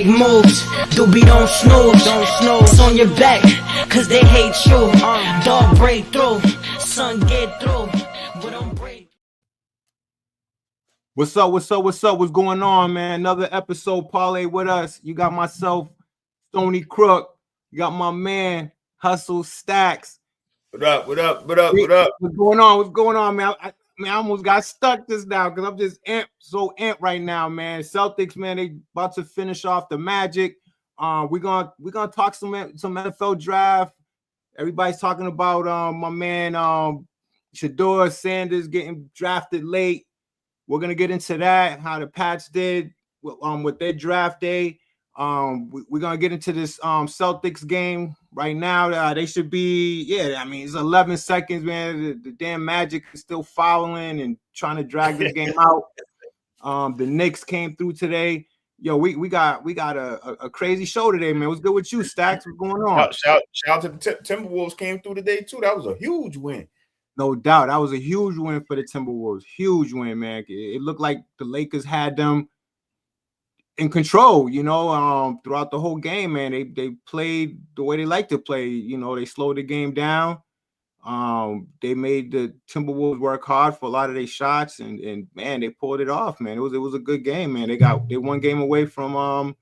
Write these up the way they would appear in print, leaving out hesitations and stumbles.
moves. Doobie don't snooze. It's on your back, cause they hate you. Dog break through, son get through. But don't break. What's up? What's going on, man? Another episode parlay with us. You got myself, Stony Crook. You got my man, Hustle Stacks. What up? What's going on, man? I almost got stuck just now because I'm just so amped right now, man. Celtics, man, they about to finish off the Magic. We're gonna talk some NFL draft. Everybody's talking about my man Shedeur Sanders getting drafted late. We're gonna get into that, how the Pats did with their draft day. We're gonna get into this Celtics game right now. They should be, it's 11 seconds, man. The damn Magic is still fouling and trying to drag this game out. The Knicks came through today. Yo, we got a crazy show today, man. What's good with you, Stacks? What's going on? Shout out to the Timberwolves came through today too. That was a huge win. No doubt, that was a huge win for the Timberwolves. Huge win, man. It looked like the Lakers had them in control, throughout the whole game, man. They played the way they like to play. They slowed the game down. They made the Timberwolves work hard for a lot of their shots, and man, they pulled it off, man. It was a good game, man. They one game away from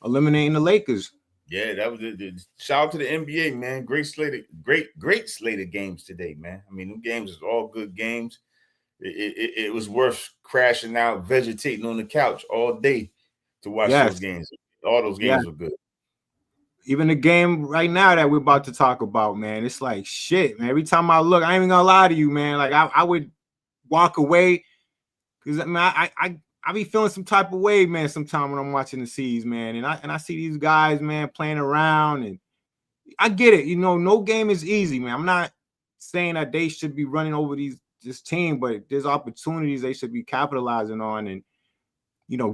eliminating the Lakers. Yeah, that was it. Shout out to the NBA, man. Great slate of games today, man. I mean, them games is all good games. It was worth crashing out, vegetating on the couch all day to watch those games. All those games were good. Even the game right now that we're about to talk about, man, it's like shit, man. Every time I look, I ain't even gonna lie to you, man. Like I would walk away because I be feeling some type of way, man, sometime when I'm watching the C's, man. And I see these guys, man, playing around, and I get it. No game is easy, man. I'm not saying that they should be running over this team, but there's opportunities they should be capitalizing on and,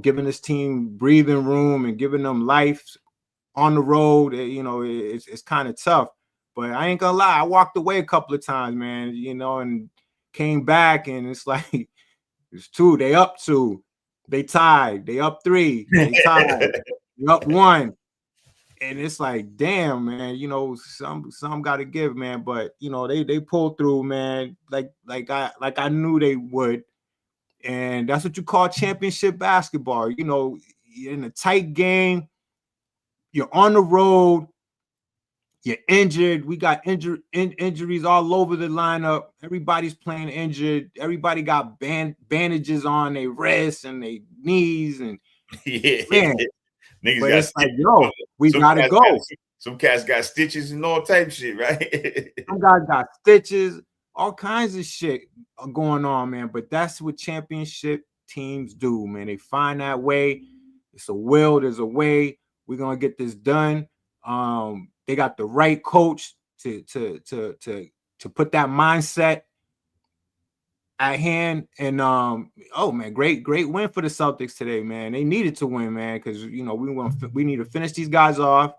giving this team breathing room and giving them life on the road. It's kind of tough. But I ain't gonna lie, I walked away a couple of times, man, and came back, and it's like it's 2, they up 2. They tied. They up 3. They tied. They up 1. And it's like, damn, man, some got to give, man. But they pulled through, man. Like I knew they would. And that's what you call championship basketball. You're in a tight game. You're on the road. You're injured. We got injuries all over the lineup. Everybody's playing injured. Everybody got bandages on their wrists and their knees. And man, but it's like, yo, we gotta go. Some cats got stitches and all type shit, right? Some guys got stitches, all kinds of shit are going on, man. But that's what championship teams do, man. They find that way. It's a will. There's a way. We're gonna get this done. They got the right coach to put that mindset at hand. And man, great win for the Celtics today, man. They needed to win, man, because we need to finish these guys off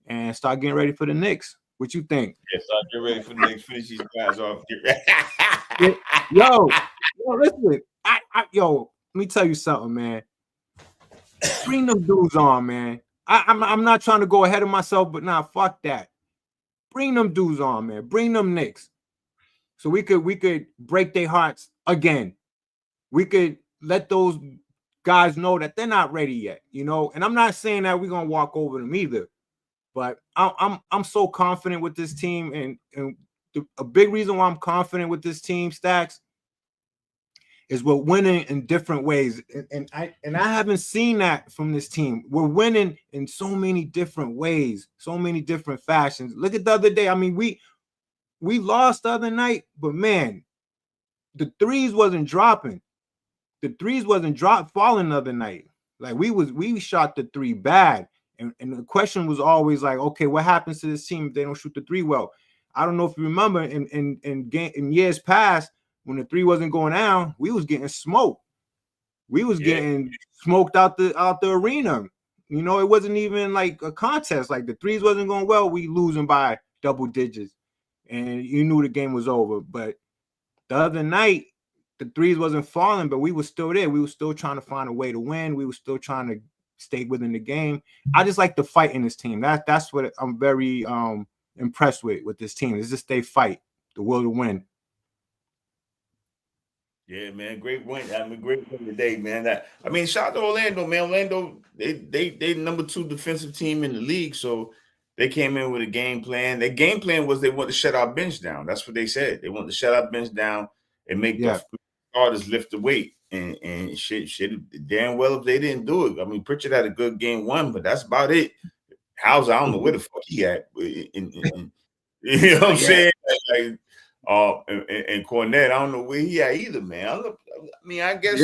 and start getting ready for the Knicks. What you think? Yeah, start getting ready for the Knicks. Finish these guys off. Yo, listen, let me tell you something, man. Bring them dudes on, man. I'm not trying to go ahead of myself, but fuck that. Bring them dudes on, man. Bring them Knicks. So we could break their hearts again. We could let those guys know that they're not ready yet, And I'm not saying that we're gonna walk over them either, but I'm so confident with this team, and a big reason why I'm confident with this team, Stacks, is we're winning in different ways. And I haven't seen that from this team. We're winning in so many different ways, so many different fashions. Look at the other day. I mean, we lost the other night, but man, the threes wasn't dropping. The threes wasn't falling the other night. Like we shot the 3 bad. And the question was always like, okay, what happens to this team if they don't shoot the 3 well? I don't know if you remember in years past, when the 3 wasn't going down, we was getting smoked. We was getting smoked out the arena. It wasn't even like a contest. Like the 3s wasn't going well. We losing by double digits, and you knew the game was over. But the other night, the 3s wasn't falling, but we were still there. We were still trying to find a way to win. We were still trying to stay within the game. I just like the fight in this team. That's what I'm very impressed with this team. Is just they fight, the will to win. Yeah, man, great win. I mean, great win today, man. I mean, shout out to Orlando, man. Orlando, they number 2 defensive team in the league, so they came in with a game plan. Their game plan was they want to shut our bench down. That's what they said. They want to shut our bench down and make the starters lift the weight. And shit, damn well if they didn't do it. I mean, Pritchard had a good game 1, but that's about it. Hauser, I don't know where the fuck he at. You know what I'm saying? Like, and Cornette, I don't know where he at either, man. I mean, I guess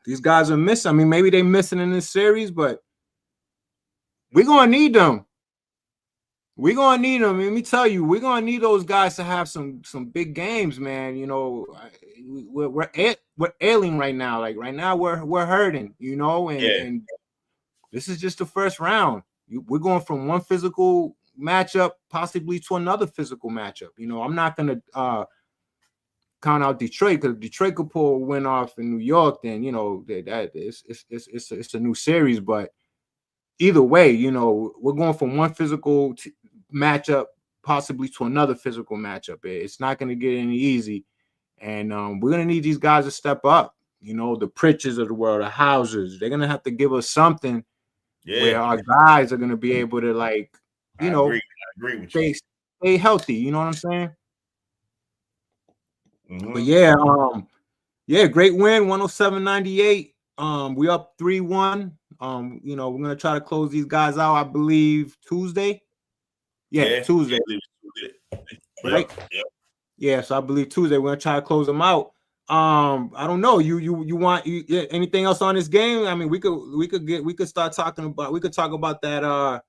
these guys are missing. I mean, maybe they missing in this series, but we're gonna need them. We're gonna need them. Let me tell you, we're gonna need those guys to have some big games, man. You know, we're ailing right now. Like right now, we're hurting. You know, and this is just the first round. We're going from one physical matchup possibly to another physical matchup. You know, I'm not gonna count out Detroit, because Detroit could pull a win off in New York, then you know that it's a new series. But either way, you know, we're going from one physical matchup possibly to another physical matchup. It's not going to get any easy, and we're going to need these guys to step up. You know, the Pritchards of the world, the Hausers, they're going to have to give us something where our guys are going to be able to, like, you know, I agree with you. Stay healthy. You know what I'm saying? Mm-hmm. But yeah, great win, 107-98. We up 3-1. You know, we're gonna try to close these guys out, I believe, Tuesday. Yeah, Tuesday. Right? Yeah, so I believe Tuesday we're gonna try to close them out. I don't know. You want anything else on this game? I mean, we could talk about that.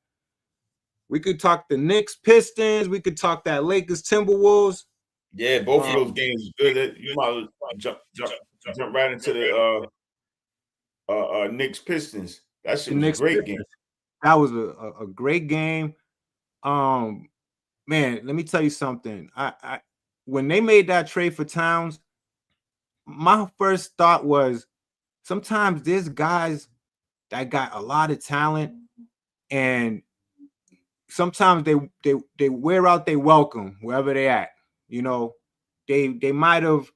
We could talk the Knicks, Pistons. We could talk that Lakers, Timberwolves. Yeah, both of those games good. You might jump right into the Knicks Pistons. That shit was a great game. That was a great game. Man, let me tell you something. I when they made that trade for Towns, my first thought was sometimes there's guys that got a lot of talent, and sometimes they wear out their welcome wherever they at. You know, they might have,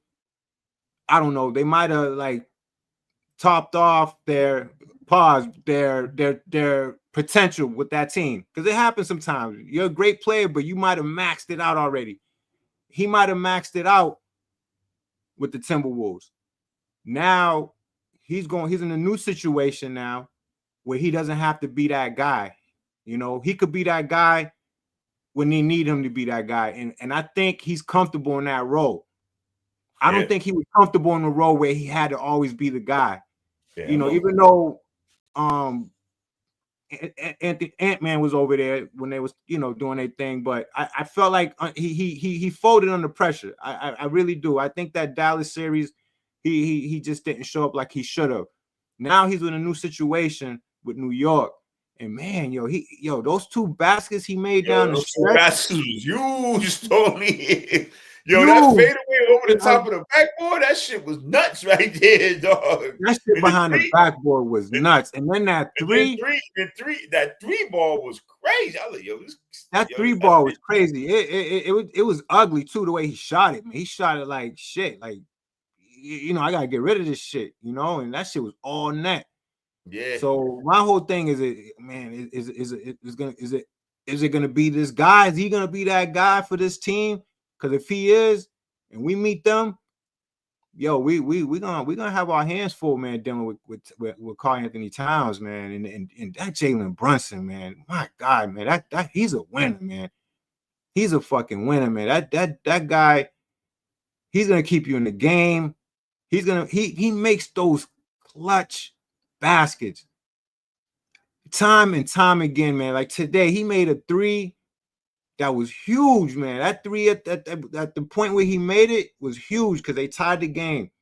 I don't know, they might have like topped off their potential with that team, because it happens sometimes. You're a great player, but you might have maxed it out already. He might have maxed it out with the Timberwolves. Now he's in a new situation now where he doesn't have to be that guy. You know, he could be that guy when they need him to be that guy. And I think he's comfortable in that role. I don't think he was comfortable in the role where he had to always be the guy. Yeah, you know, even though Ant-Man was over there when they was, you know, doing their thing, but I felt like he folded under pressure. I really do. I think that Dallas series, he just didn't show up like he should have. Now he's in a new situation with New York. And man, those 2 baskets he made down the stretch. Baskets was huge, Tony. That fadeaway over the top of the backboard, that shit was nuts right there, dog. That shit behind the backboard was nuts. And then that three ball was crazy. I was like, that 3 ball was crazy. It was ugly too, the way he shot it, man. He shot it like shit. Like, you know, I gotta get rid of this shit, you know, and that shit was all net. Yeah. So my whole thing is, is it gonna be this guy? Is he gonna be that guy for this team? Because if he is, and we meet them, we gonna have our hands full, man, dealing with Karl Anthony Towns, man, and that Jalen Brunson, man. My God, man, that he's a winner, man. He's a fucking winner, man. That guy, he's gonna keep you in the game. He makes those clutch baskets time and time again, man. Like today, he made a 3 that was huge, man. That 3 at the point where he made it was huge because they tied the game.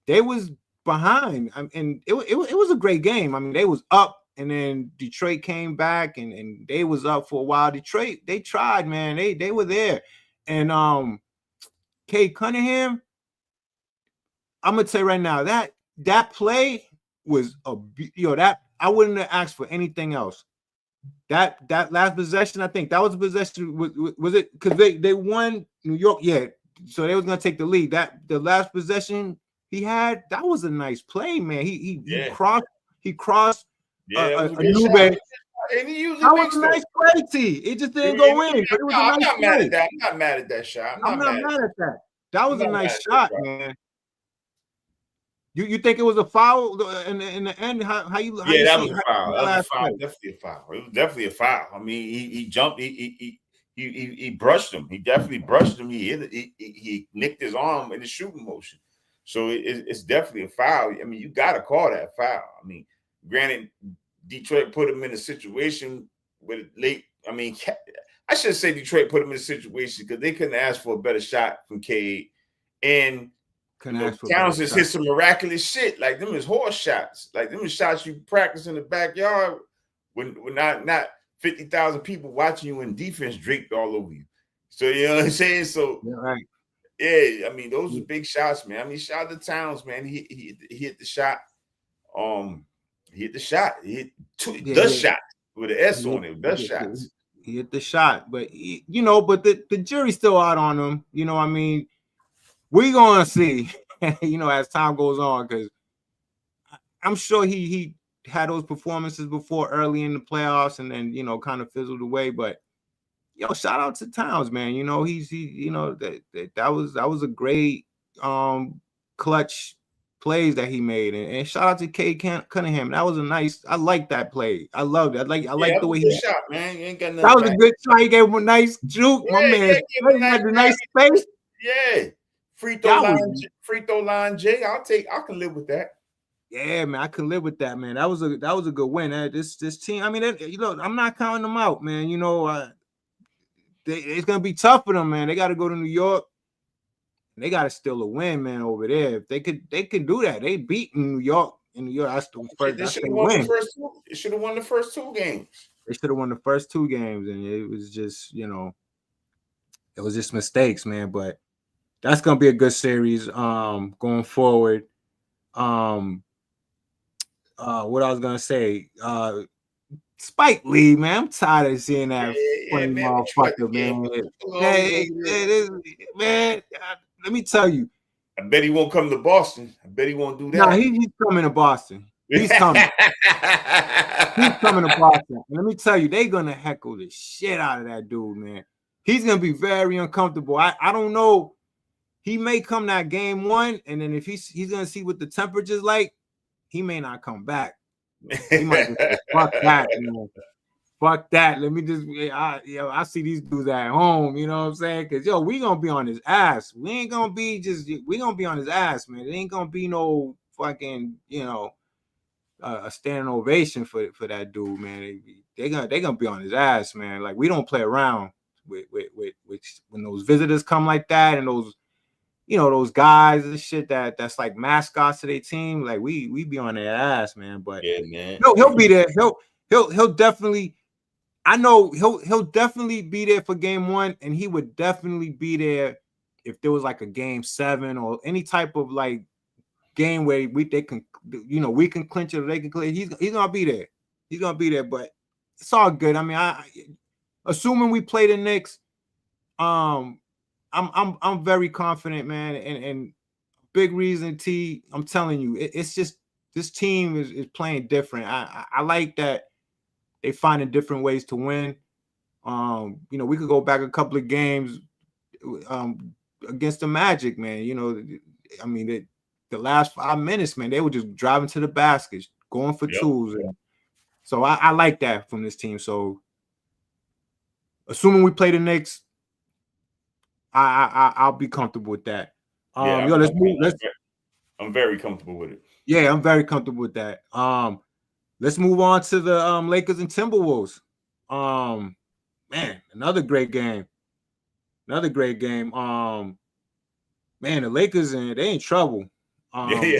They was behind, and it was a great game. I mean, they was up, and then Detroit came back, and they was up for a while. Detroit, they tried, man. They were there, and Cade Cunningham, I'm gonna tell you right now, that play was that I wouldn't have asked for anything else. That last possession, I think that was a possession. Was it because they won New York? Yeah, so they was gonna take the lead. That the last possession he had, that was a nice play, man. He crossed Yeah, it was a a good new shot. base. And he usually That was makes a those. nice play, T. It just didn't go in, but it was a I'm nice not mad play. at that. I'm not mad at that shot. I'm not mad at that. That was a nice shot, man. You think it was a foul in the end? How you That see was a foul. That was a foul. play? Definitely a foul. It was definitely a foul. I mean, he jumped. He brushed him. He definitely brushed him. He nicked his arm in the shooting motion. So it's definitely a foul. I mean, you got to call that foul. I mean, granted, Detroit put him in a situation with late. I mean, I should say Detroit put him in a situation because they couldn't ask for a better shot from Cade. And Towns just hit some miraculous shit. Like them is horse shots. Like them is shots you practice in the backyard when not 50,000 people watching you and defense draped all over you. So you know what I'm saying? So right. Yeah, I mean those are big shots, man. I mean, shout out to Towns, man. He hit the shot. He hit the shot. He hit the shot with an S on it. The shots. He hit the shot, but but the jury's still out on him. You know, I mean, we're gonna see, as time goes on, because I'm sure he had those performances before early in the playoffs, and then kind of fizzled away. But shout out to Towns, man. That was a great clutch plays that he made, and shout out to Cade Cunningham. That was a nice. I like that play. I loved it. I like the way he shot, man. You ain't got that was a good shot. He gave him a nice juke. My man had a nice space. Yeah. Free throw line, Jay. I can live with that. Yeah, man, I can live with that, man. That was a good win. This team. I mean, I'm not counting them out, man. It's gonna be tough for them, man. They got to go to New York. They got to steal a win, man, over there. If they could do that. They beat New York. In New York, that's the first. They should have won the first two. They should have won the first two games. They should have won the first two games, and it was just, it was just mistakes, man. But that's gonna be a good series going forward. What I was gonna say, Spike Lee, man, I'm tired of seeing that funny motherfucker, man. Man, let me tell you. I bet he won't come to Boston. I bet he won't do that. No, he's coming to Boston. He's coming. He's coming to Boston. And let me tell you, they're gonna heckle the shit out of that dude, man. He's gonna be very uncomfortable. I don't know. He may come that game one, and then if he's gonna see what the temperature's like, he may not come back. He might just say, fuck that, man. Fuck that. Let me just I see these dudes at home, you know what I'm saying? Because we gonna be on his ass. We ain't gonna be we gonna be on his ass, man. It ain't gonna be no fucking, a standing ovation for that dude, man. They gonna be on his ass, man. Like, we don't play around with when those visitors come like that, and those those guys and shit that's like mascots to their team. Like, we be on their ass, man. But yeah, man. He'll be there. He'll definitely. I know he'll definitely be there for game one, and he would definitely be there if there was like a game 7 or any type of like game where we can clinch it or they can clinch. He's gonna be there. He's gonna be there, but it's all good. I mean, assuming we play the Knicks, I'm very confident, man, and big reason, T. I'm telling you, it's just this team is playing different. I like that. They finding different ways to win. We could go back a couple of games against the Magic, man. I mean, the last 5 minutes, man, they were just driving to the baskets, going for twos. And so I like that from this team. So assuming we play the Knicks, I'll be comfortable with that. I'm very comfortable with it. Yeah, I'm very comfortable with that. Let's move on to the Lakers and Timberwolves. Man, another great game. Man, the Lakers, they in trouble. They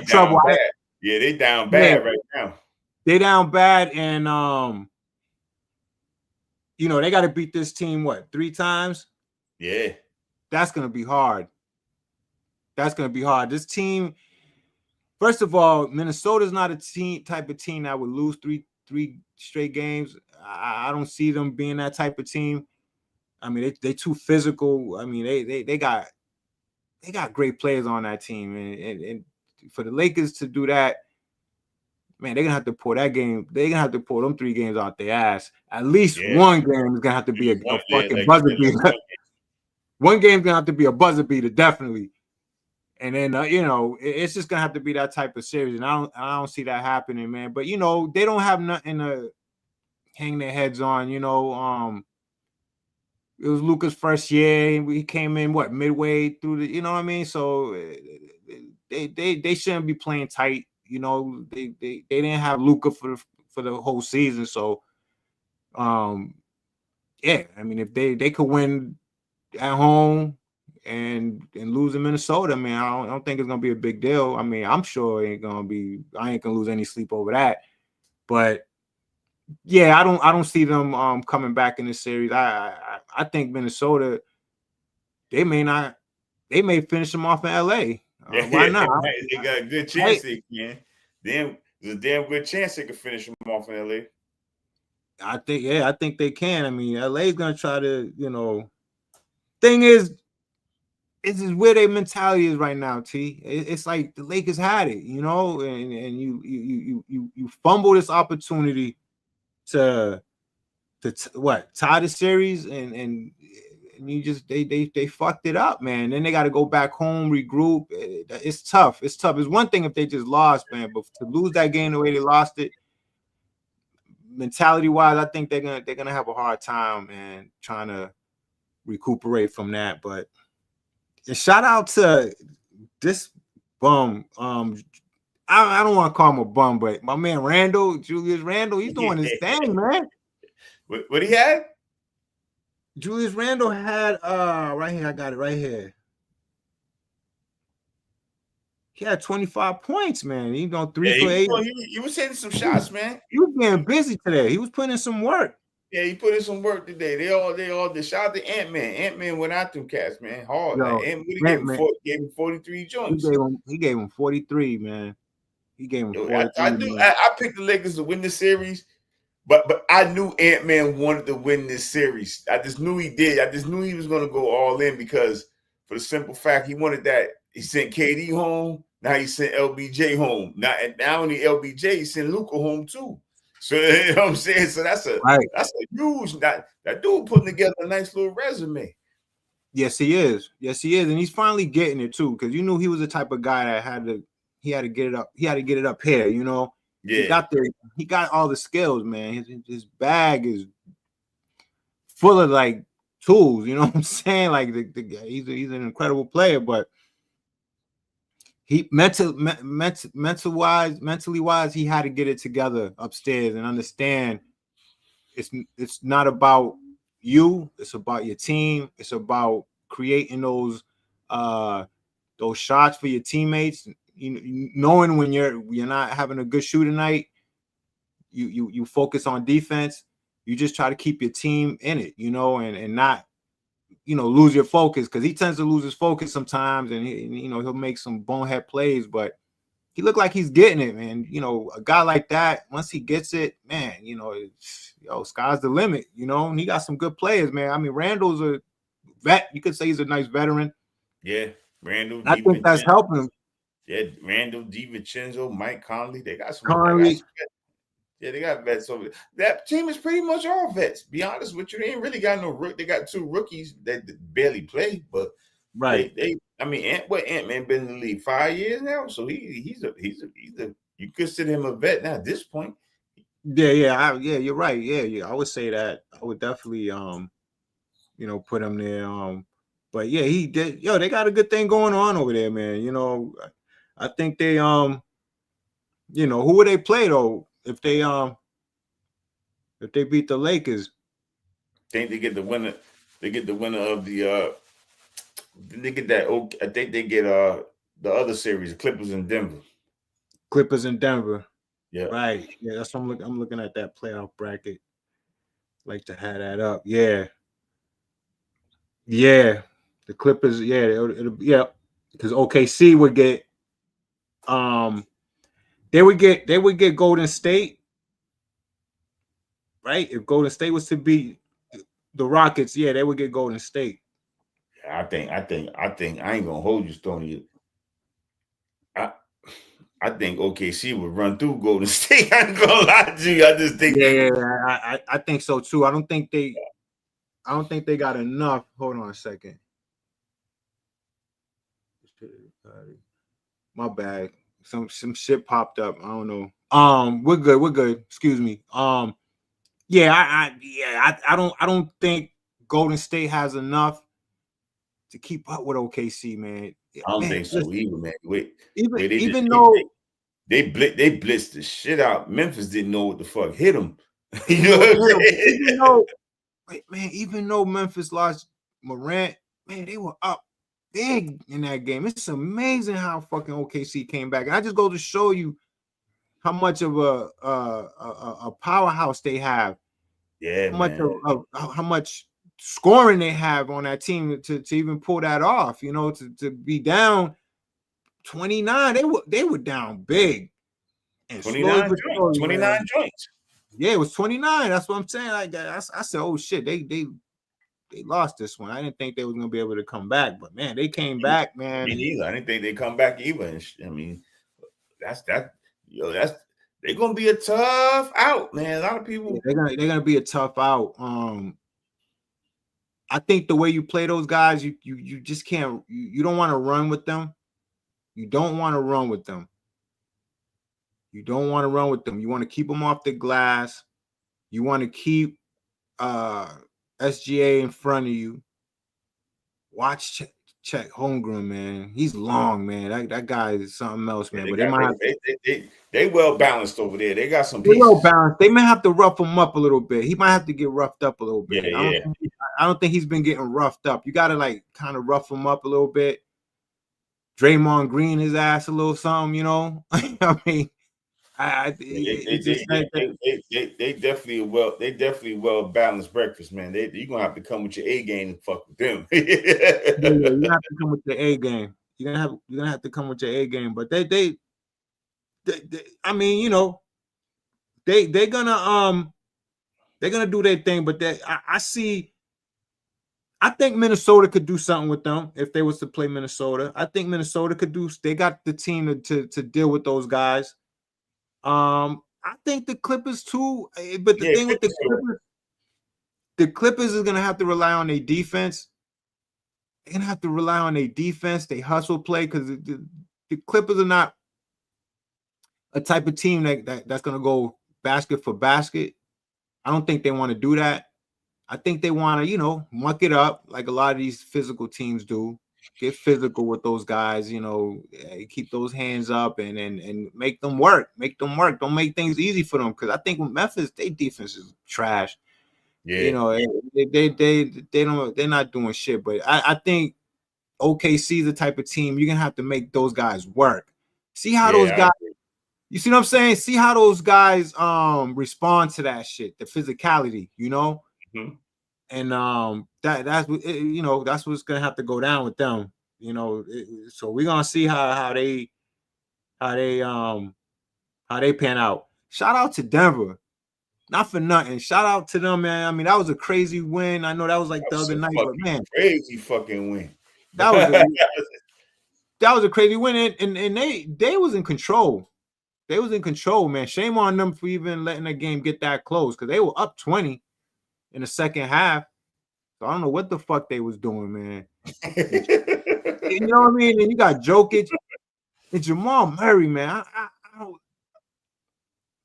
down bad. Yeah, they down bad right now. They down bad, and they got to beat this team 3 times? Yeah. That's gonna be hard. This team, First of all, Minnesota's not a type of team that would lose three straight games. I don't see them being that type of team. I mean, they too physical. I mean, they got great players on that team, and for the Lakers to do that, man, they're gonna have to pull that game. They're gonna have to pull them 3 games out their ass. At least one game is gonna have to be a fucking buzzer beater. One game's gonna have to be a buzzer beater, definitely. And then it's just gonna have to be that type of series, and I don't see that happening, man. But they don't have nothing to hang their heads on. It was Luka's first year, and he came in midway through the, what I mean. So they shouldn't be playing tight. They didn't have Luka for the whole season. So yeah, I mean, if they could win at home and lose in Minnesota, man, I don't think it's gonna be a big deal. I mean, I'm sure I ain't gonna lose any sleep over that. But yeah, I don't see them coming back in this series. I think Minnesota, they may finish them off in LA. Why not? They got a good chance they can. Then there's a damn good chance they can finish them off in LA. I think they can. I mean, LA is gonna try to, thing is, it's just where their mentality is right now, T. It's like the Lakers had it, and you fumble this opportunity to tie the series, and you just they fucked it up, man. Then they got to go back home, regroup. It's tough. It's one thing if they just lost, man, but to lose that game the way they lost it, mentality wise, I think they're gonna have a hard time, man, trying to recuperate from that. But shout out to this bum. I don't want to call him a bum, but my man Julius Randle, he's doing his thing, man. What he had? Julius Randle had right here. I got it right here. He had 25 points, man. He 3 for 8. He was hitting some shots, man. He was getting busy today. He was putting in some work. Yeah, he put in some work today. They all shout out to Ant-Man. Ant-Man went out them cats, man. Hard. Ant-Man gave him 43 joints. He gave him 43, man. He gave him 43. I picked the Lakers to win the series, but I knew Ant-Man wanted to win this series. I just knew he did. I just knew he was going to go all in because for the simple fact he wanted that. He sent KD home. Now he sent LBJ home. Not only LBJ, he sent Luka home too. So you know what I'm saying? So that's a huge that dude putting together a nice little resume. Yes, he is. And he's finally getting it too, because you knew he was the type of guy that had to get it up. He had to get it up here, Yeah. He got all the skills, man. His bag is full of like tools, you know what I'm saying? Like he's an incredible player, but he mentally wise, he had to get it together upstairs and understand it's not about you, it's about your team, it's about creating those shots for your teammates. Knowing when you're not having a good shooting night, you focus on defense. You just try to keep your team in it, and not lose your focus, because he tends to lose his focus sometimes, and he'll make some bonehead plays, but he looked like he's getting it, man. A guy like that, once he gets it, man, sky's the limit, and he got some good players, man. I mean, Randall's a vet. You could say he's a nice veteran. Yeah, Randall. I think that's helping him. Yeah, Randall, DiVincenzo, Mike Conley. They got some. Yeah, they got vets over there. That team is pretty much all vets. Be honest with you, they ain't really got no rook. They got 2 rookies that barely play, but Ant-Man been in the league 5 years now, so he's a you consider him a vet now at this point. Yeah, you're right. Yeah, I would say that. I would definitely put him there. But yeah, he did. They got a good thing going on over there, man. I think they who would they play though? If they beat the Lakers, I think they get the winner. They get the winner of the. They get that. I think they get the other series, the Clippers in Denver. Yeah. Right. Yeah, that's what I'm looking at that playoff bracket. Like to have that up. Yeah. The Clippers. Yeah. It'll because OKC would get They would get Golden State, right? If Golden State was to beat the Rockets, yeah, they would get Golden State. I think I ain't gonna hold you, Stoney. I think OKC would run through Golden State. I ain't gonna lie to you. I just think I think so too. I don't think they got enough. Hold on a second. My bad. Some shit popped up. I don't know. We're good. Excuse me. Yeah, I don't think Golden State has enough to keep up with OKC, man. I don't think so either, man. Even though they blitzed the shit out. Memphis didn't know what the fuck hit them. You know what I'm saying? Even though Memphis lost Morant, man, they were up big in that game. It's amazing how fucking OKC came back. And I just go to show you how much of a powerhouse they have. Yeah, how much scoring they have on that team to even pull that off, you know, to be down 29. They were down big. And 29 joints. Yeah, it was 29. That's what I'm saying. I said, oh shit, they lost this one. I didn't think they was gonna be able to come back, but man, they came back, man. Me neither. I didn't think they come back either. I mean, they're gonna be a tough out, man. A lot of people they're gonna be a tough out. I think the way you play those guys, you just can't. You don't want to run with them. You don't want to run with them. You don't want to run with them. You want to keep them off the glass. You want to keep SGA in front of you. Watch check Holmgren, man. He's long, man. That guy is something else, man. They well balanced over there. They got some pieces. Well balanced. They may have to rough him up a little bit. He might have to get roughed up a little bit. I don't think he's been getting roughed up. You got to like kind of rough him up a little bit. Draymond Green his ass a little something, you know. I mean, they definitely well balanced breakfast, man. You're gonna have to come with your A game and fuck with them. You have to come with your A game. You're gonna have to come with your A game. But they I mean, you know, they're gonna do their thing. But I think Minnesota could do something with them if they was to play Minnesota. I think Minnesota could do. They got the team to deal with those guys. I think the Clippers too. But the thing with the Clippers is gonna have to rely on their defense. They're gonna have to rely on their defense. They hustle play because the Clippers are not a type of team that's gonna go basket for basket. I don't think they want to do that. I think they want to, you know, muck it up like a lot of these physical teams do. Get physical with those guys, you know, keep those hands up and make them work. Make them work. Don't make things easy for them because I think with Memphis, their defense is trash. Yeah, you know, they're not doing shit. But I think OKC is the type of team you're gonna have to make those guys work. See how those guys. You see what I'm saying? See how those guys respond to that shit, the physicality, you know. Mm-hmm. And that's you know, that's what's gonna have to go down with them, you know. So we're gonna see how they pan out. Shout out to Denver, not for nothing. Shout out to them, man. I mean, that was a crazy win. I know that was like the other night, but man, crazy fucking win. That was a crazy win, and they was in control. They was in control, man. Shame on them for even letting the game get that close because they were up 20. In the second half. So I don't know what the fuck they was doing, man. You know what I mean? And you got Jokic and Jamal Murray, man.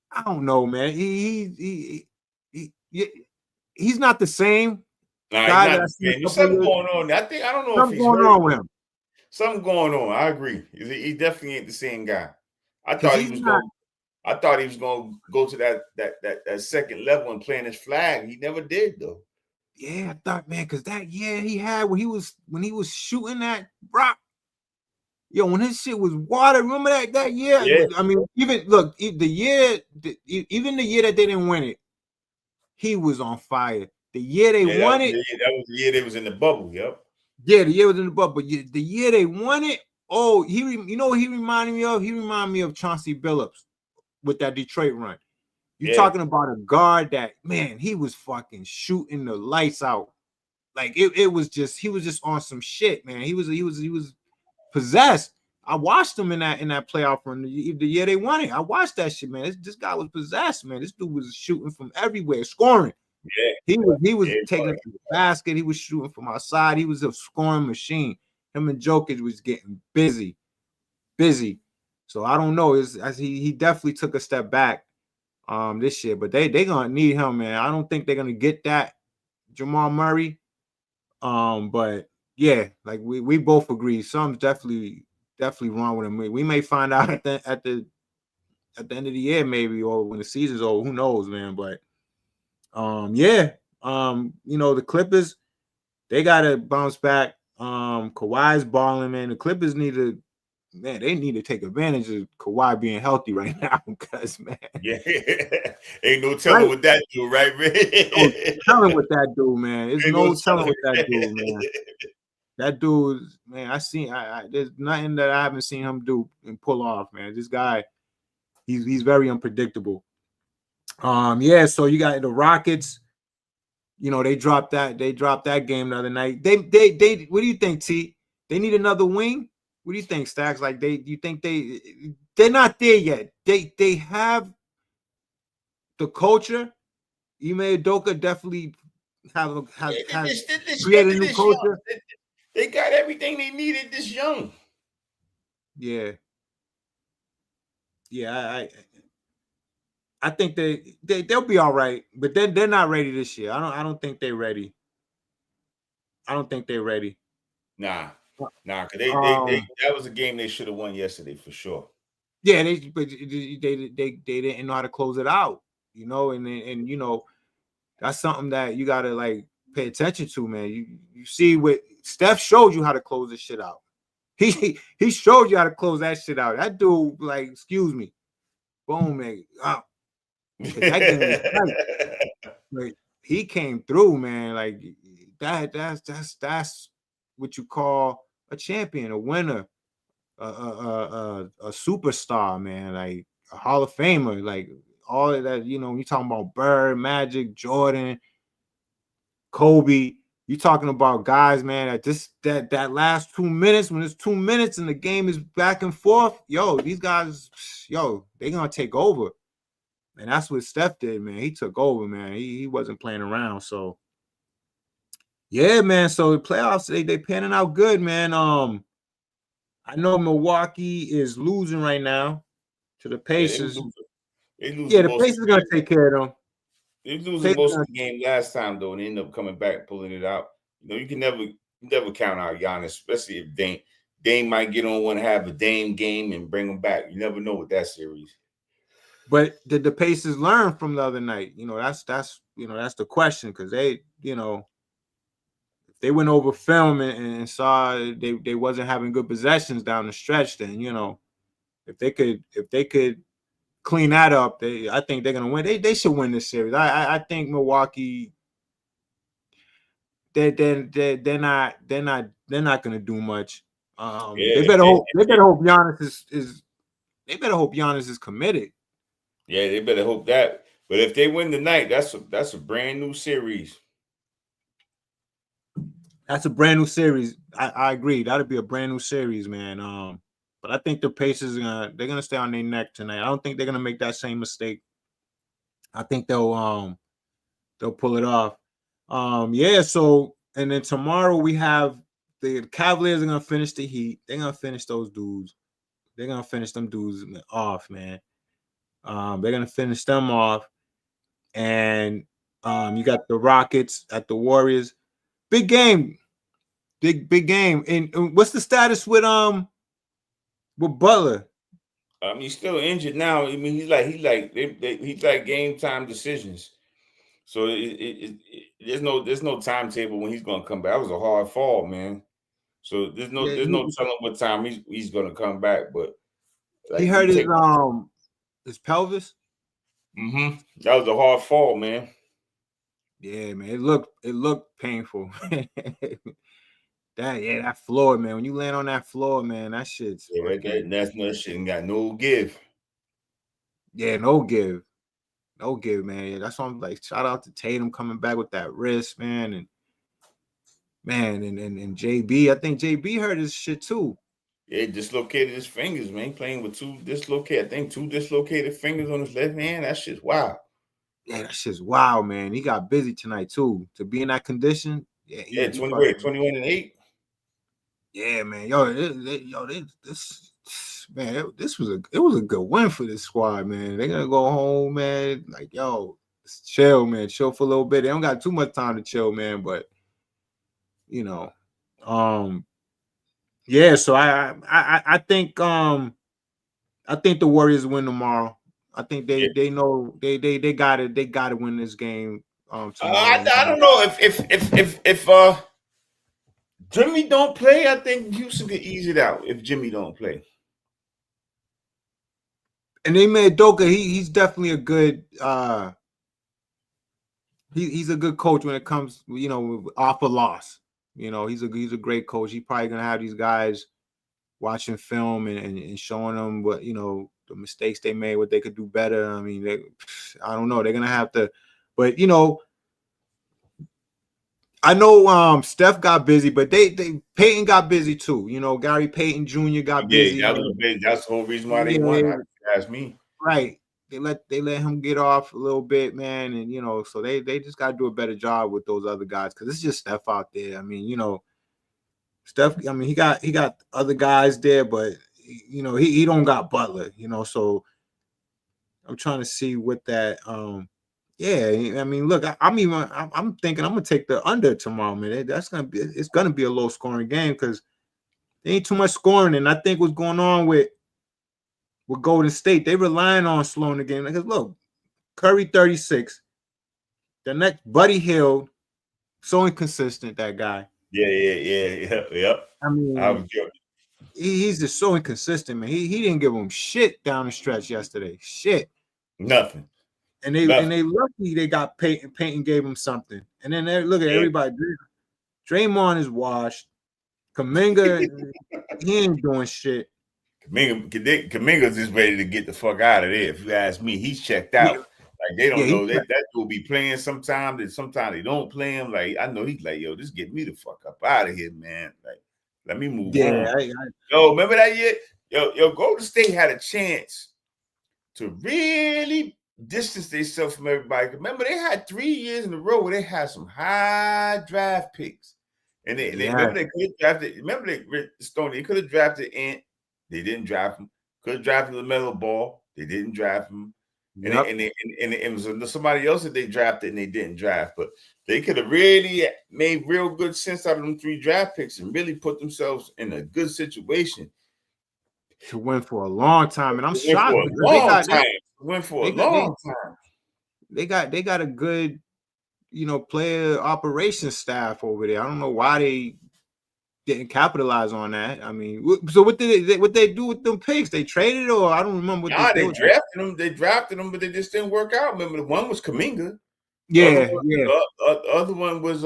I don't know, man. He's not the same guy. There's something going on. I don't know something if he's going on with him. Something going on. I agree. He definitely ain't the same guy. I thought he was going to go to that second level and playing his flag. He never did though. Yeah, I thought, man, because that year he had when he was shooting that rock. Yo, when his shit was water, remember that year? Yeah. I mean, even the year that they didn't win it, he was on fire. The year they won it, that was the year they was in the bubble. Yep. Yeah, the year was in the bubble. But the year they won it, he reminded me of? He reminded me of Chauncey Billups. with that Detroit run. You're Yeah. talking about a guard that, man, he was fucking shooting the lights out. Like it was just, he was just on some shit, man. He was possessed. I watched him in that playoff run the year they won it. I watched that shit, man. This guy was possessed, man. This dude was shooting from everywhere, scoring. Yeah. He was taking it to the basket. He was shooting from outside. He was a scoring machine. Him and Jokic was getting busy. So I don't know. He definitely took a step back this year, but they gonna need him, man. I don't think they're gonna get that Jamal Murray. But yeah, like we both agree, something's definitely wrong with him. We may find out at the end of the year, maybe, or when the season's over. Who knows, man? But the Clippers, they gotta bounce back. Kawhi's balling, man. The Clippers need to take advantage of Kawhi being healthy right now, because, man, yeah, ain't no telling what that do, right, man? No telling what that dude, man. There's no telling what that dude, man. That dude, man, there's nothing that I haven't seen him do and pull off, man. This guy, he's very unpredictable. So you got the Rockets. They dropped that game the other night. They what do you think, T? They need another wing? What do you think, Stacks? Like, you think they're not there yet. They have the culture. Ime Udoka definitely has created a new culture. They got everything they needed this young. Yeah. I think they'll be all right, but they're not ready this year. I don't think they're ready. I don't think they're ready. Nah, because that was a game they should have won yesterday for sure. Yeah, they didn't know how to close it out, and that's something that you gotta like pay attention to, man. You see what Steph showed you how to close this shit out. He showed you how to close that shit out. That dude, like, excuse me, boom, man. That game was tight. Like, he came through, man. Like, that's what you call a champion, a winner, a superstar, man. Like a Hall of Famer. Like all of that, you talking about Bird, Magic, Jordan, Kobe. You talking about guys, man, that last 2 minutes, when it's 2 minutes and the game is back and forth, these guys, they're gonna take over. And that's what Steph did, man. He took over, man. He wasn't playing around. So yeah, man. So the playoffs, they panning out good, man. I know Milwaukee is losing right now to the Pacers. Yeah, the Pacers are gonna take care of them. They losing most of the game last time though, and they end up coming back, pulling it out. You can never count out Giannis, especially if Dame might get on one, have a Dame game, and bring them back. You never know with that series. But did the Pacers learn from the other night? That's the question, because they, if they went over film and saw they wasn't having good possessions down the stretch, then if they could clean that up, I think they're gonna win. They should win this series. I think Milwaukee. They're not gonna do much. They better hope Giannis is. They better hope Giannis is committed. Yeah, they better hope that. But if they win tonight, that's a brand new series. That's a brand new series. I agree. That'll be a brand new series, man. But I think the Pacers they're gonna stay on their neck tonight. I don't think they're gonna make that same mistake. I think they'll pull it off. So, and then tomorrow we have the Cavaliers are gonna finish the Heat. They're gonna finish those dudes. They're gonna finish them dudes off, man. They're gonna finish them off. And you got the Rockets at the Warriors. Big game. Big game. And what's the status with Butler? He's still injured now. I mean, he's like game time decisions. So there's no timetable when he's gonna come back. That was a hard fall, man. So there's no telling what time he's gonna come back. But he hurt his pelvis. Mm-hmm. That was a hard fall, man. Yeah, man. It looked painful. That floor, man. When you land on that floor, man, that shit's that shit ain't got no give. Yeah, no give, man. That's why I'm like, shout out to Tatum coming back with that wrist, man, and JB. I think JB hurt his shit too. Yeah, he dislocated his fingers, man. Playing with two dislocated fingers on his left hand. That shit's wild. Yeah, that shit's wild, man. He got busy tonight too. To be in that condition, yeah, Yeah, he 21 and 8. Yeah, man. This man, this was a good win for this squad, man. They're gonna go home, man. Like, yo, chill, man. Chill for a little bit. They don't got too much time to chill, man. But you know, yeah. So I think the Warriors win tomorrow. I think they know they got it. They got to win this game tomorrow. I don't know if Jimmy don't play. I think Houston could ease it out if Jimmy don't play. And they made Doka. He's definitely a good. He's a good coach when it comes, off a loss. He's a great coach. He's probably gonna have these guys watching film and showing them what the mistakes they made, what they could do better. I mean, I don't know. They're gonna have to, but I know Steph got busy, but Peyton got busy too. Gary Payton Jr. got busy. That's the whole reason why they won. Ask me. Right. They let him get off a little bit, man, and so they just got to do a better job with those other guys because it's just Steph out there. I mean, Steph. I mean, he got other guys there, but he don't got Butler. So I'm trying to see what that. Yeah, I mean, look, I'm thinking I'm gonna take the under tomorrow, man. It's gonna be a low scoring game because there ain't too much scoring, and I think what's going on with Golden State, they relying on slowing the game. Because look, Curry 36, the next Buddy Hield, so inconsistent, that guy. Yeah. I mean, he's just so inconsistent, man. He didn't give him shit down the stretch yesterday. Shit, nothing. And they lucky they got Peyton. Peyton gave him something, and then look at everybody. Draymond is washed. Kaminga, he ain't doing shit. Kaminga's just ready to get the fuck out of there. If you ask me, he's checked out. Yeah. Like they don't know that will be playing sometimes, and sometimes they don't play him. Like I know he's like, yo, just get me the fuck up out of here, man. Like, let me move on. Yo, remember that year? Yo, Golden State had a chance to really distance themselves from everybody. Remember, they had 3 years in a row where they had some high draft picks, and they remember they could have drafted. Remember Stoney could have drafted Ant. They didn't draft him. Could have drafted LaMelo Ball. They didn't draft him. And it was somebody else that they drafted and they didn't draft. But they could have really made real good sense out of them 3 draft picks and really put themselves in a good situation to win for a long time. And I'm shocked. Win for a long time. They got a good, player operations staff over there. I don't know why they didn't capitalize on that. I mean, so what they do with them picks? They traded, or I don't remember what they drafted them. They drafted them, but they just didn't work out. Remember, the one was Kaminga. The other one was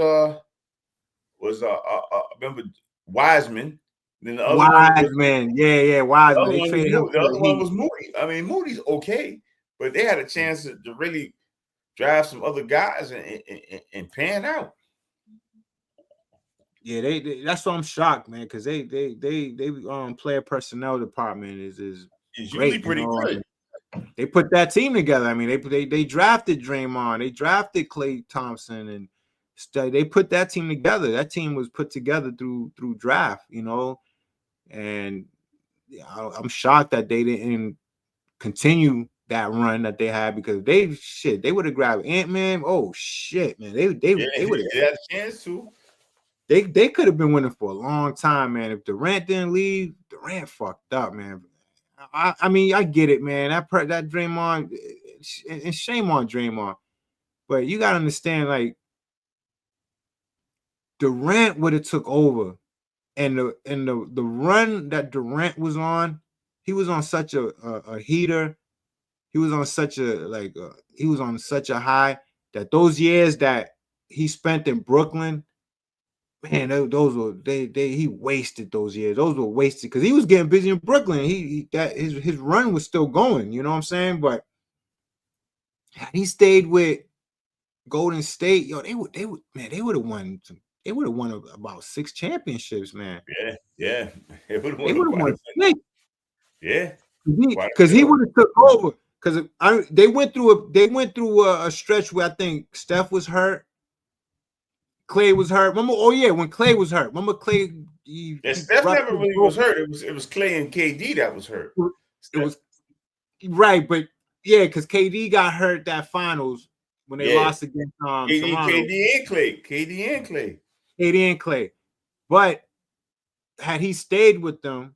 remember Wiseman. Then the other Wiseman. Wiseman. They traded him. The other one was Moody. I mean, Moody's okay, but they had a chance to really draft some other guys and pan out. Yeah, they that's why I'm shocked, man, because they player personnel department is usually pretty good. They put that team together. I mean, they drafted Draymond, they drafted Klay Thompson, and they put that team together. That team was put together through draft, and I'm shocked that they didn't continue that run that they had because they would have grabbed Ant-Man. Oh shit, man, they would have had a chance to. They could have been winning for a long time, man. If Durant didn't leave, Durant fucked up, man. I mean, I get it, man. That Draymond, and shame on Draymond, but you gotta understand, like, Durant would have took over, and the run that Durant was on, he was on such a heater. He was on such a high that those years that he spent in Brooklyn. Man, those were he wasted those years. Those were wasted because he was getting busy in Brooklyn. His run was still going. You know what I'm saying? But Had he stayed with Golden State, yo, they would man, they would have won about 6 championships, man. Yeah. It would have They won would have quite a won bit. 6. Yeah, quite a Because he bit. would have took over. Because they went through a stretch where I think Steph was hurt, Clay was hurt. Remember? Oh yeah, when Clay was hurt. Remember Clay? Yeah, He Steph never ruptured really was both. hurt. It was Clay and KD that was hurt. It was right, but yeah, because KD got hurt that finals when they lost against Toronto. KD and Clay. KD and Clay. But had he stayed with them,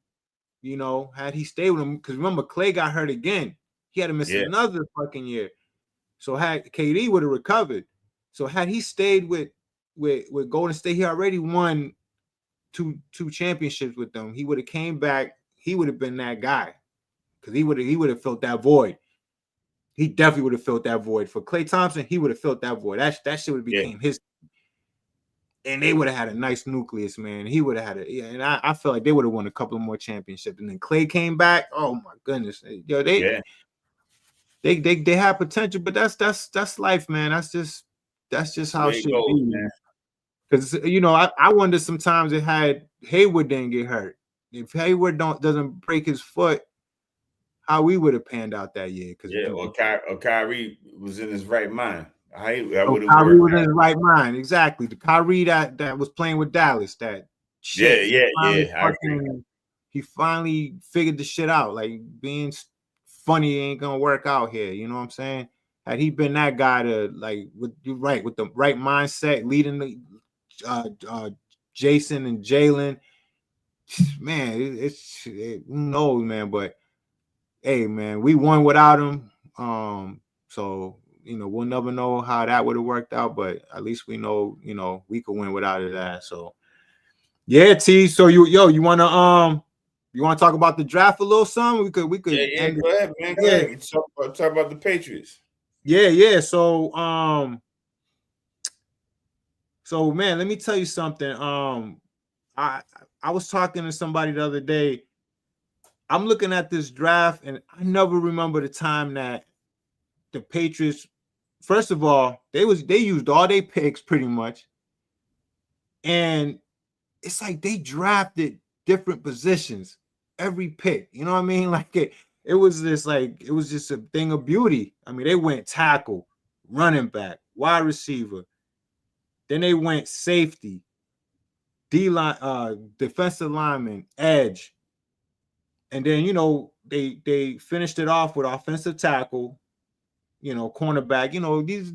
because remember Clay got hurt again. He had to miss another fucking year. So had KD would have recovered. So had he stayed with Golden State, he already won two championships with them. He would have came back. He would have been that guy because he would have filled that void. He definitely would have filled that void. For Klay Thompson, he would have filled that void. That shit would have became his. And they would have had a nice nucleus, man. He would have had it. Yeah, and I feel like they would have won a couple of more championships. And then Klay came back. Oh my goodness. Yo, they have potential, but that's life, man. That's just how it should be, man. Because I wonder sometimes it had Hayward didn't get hurt. If Hayward doesn't break his foot, how we would have panned out that year. Or Kyrie was in his right mind. Kyrie was in his right mind, exactly. The Kyrie that was playing with Dallas, that shit. He finally figured the shit out. Like being funny ain't gonna work out here. You know what I'm saying? Had he been that guy to with the right mindset, leading the Jason and Jalen, man, it's who knows, man. But hey, man, we won without him. So we'll never know how that would have worked out, but at least we know, we could win without his ass. So yeah, T. So you want to talk about the draft a little something? We could. Yeah. Go ahead, man. Go ahead. Talk about the Patriots. Yeah. So man, let me tell you something. I was talking to somebody the other day. I'm looking at this draft, and I never remember the time that the Patriots, first of all, they used all their picks pretty much, and it's like they drafted different positions every pick. You know what I mean? Like it was just a thing of beauty. I mean, they went tackle, running back, wide receiver, then they went safety, D-line, defensive lineman, edge. And then, they finished it off with offensive tackle, cornerback.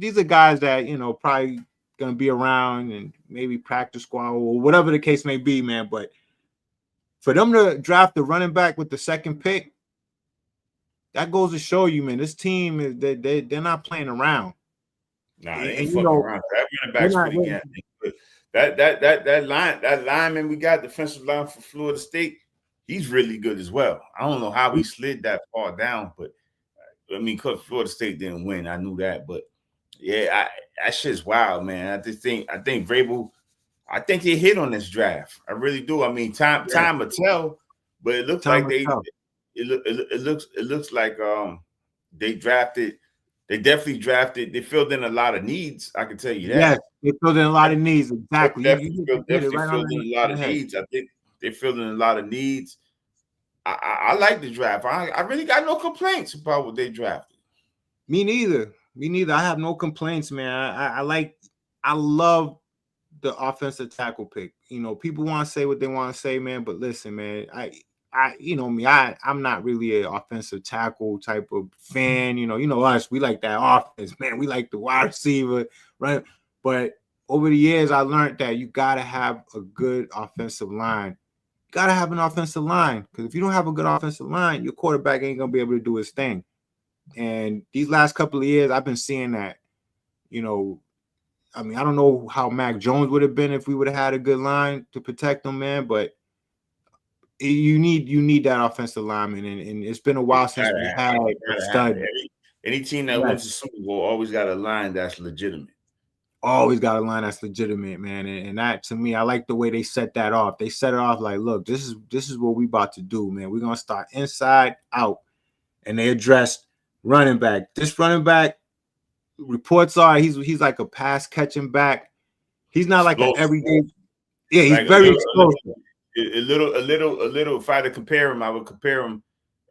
These are guys that, probably going to be around and maybe practice squad or whatever the case may be, man. But for them to draft the running back with the second pick, that goes to show you, man, this team is they're not playing around. Nah, they ain't fucking around. That running back's pretty good. That lineman we got, defensive line for Florida State, he's really good as well. I don't know how he slid that far down, but I mean, because Florida State didn't win, I knew that. But yeah, that shit's wild, man. I think Vrabel, I think they hit on this draft. I really do. I mean, time will tell, but it looks like it looks like they drafted. They definitely drafted. They filled in a lot of needs. I can tell you that. Yes, they filled in a lot of needs. Exactly. Definitely filled in a lot of needs. I think they filled in a lot of needs. I like the draft. I really got no complaints about what they drafted. Me neither. I have no complaints, man. I love the offensive tackle pick. People want to say what they want to say, man. But listen, man, I'm not really an offensive tackle type of fan. Us, we like that offense, man. We like the wide receiver, right? But over the years, I learned that you gotta have a good offensive line. You gotta have an offensive line, because if you don't have a good offensive line, your quarterback ain't gonna be able to do his thing. And these last couple of years, I've been seeing that. I mean, I don't know how Mac Jones would have been if we would have had a good line to protect him, man. But you need that offensive lineman, and it's been a while since we had a stud. Any team that wins the Super Bowl always got a line that's legitimate. Always got a line that's legitimate, man. And that, to me, I like the way they set that off. They set it off like, look, this is what we about to do, man. We're gonna start inside out, and they addressed running back. This running back, reports are he's like a pass catching back. He's not like an Explosive. everyday. Yeah, he's Like very explosive. a little. If I had to compare him, I would compare him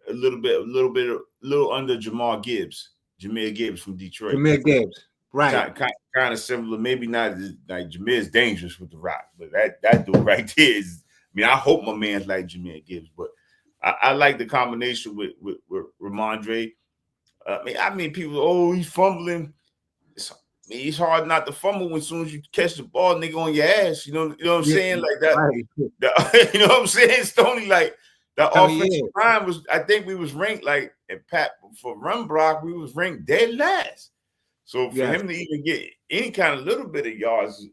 a little under Jameer Gibbs from Detroit. Jameer Gibbs, right? Kind of similar. Maybe not like Jameer's dangerous with the rock, but that dude right there is. I mean, I hope my man's like Jameer Gibbs, but I like the combination with Ramondre. I mean, people. He's fumbling. It's hard not to fumble as soon as you catch the ball, nigga, on your ass. You know what I'm saying? Like that. Right. You know what I'm saying? Stoney, like the offensive Yeah. line was. I think we was ranked like at Pat for run block. We was ranked dead last. So for him to even get any kind of little bit of yards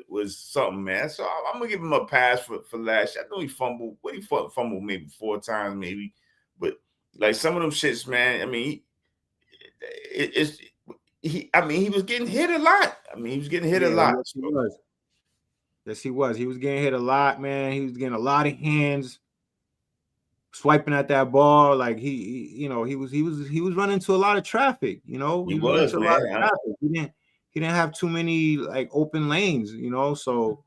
was something, man. So I'm gonna give him a pass for last year. I know he fumbled. He fumbled maybe 4 times, maybe, but like some of them shits, man. I mean, he was getting hit a lot. I mean, he was getting hit a lot. Yes, he was. Yes, he was. He was getting hit a lot, man. He was getting a lot of hands swiping at that ball. Like he was running into a lot of traffic. You know, He was, man. A lot of traffic. He didn't have too many like open lanes. You know, so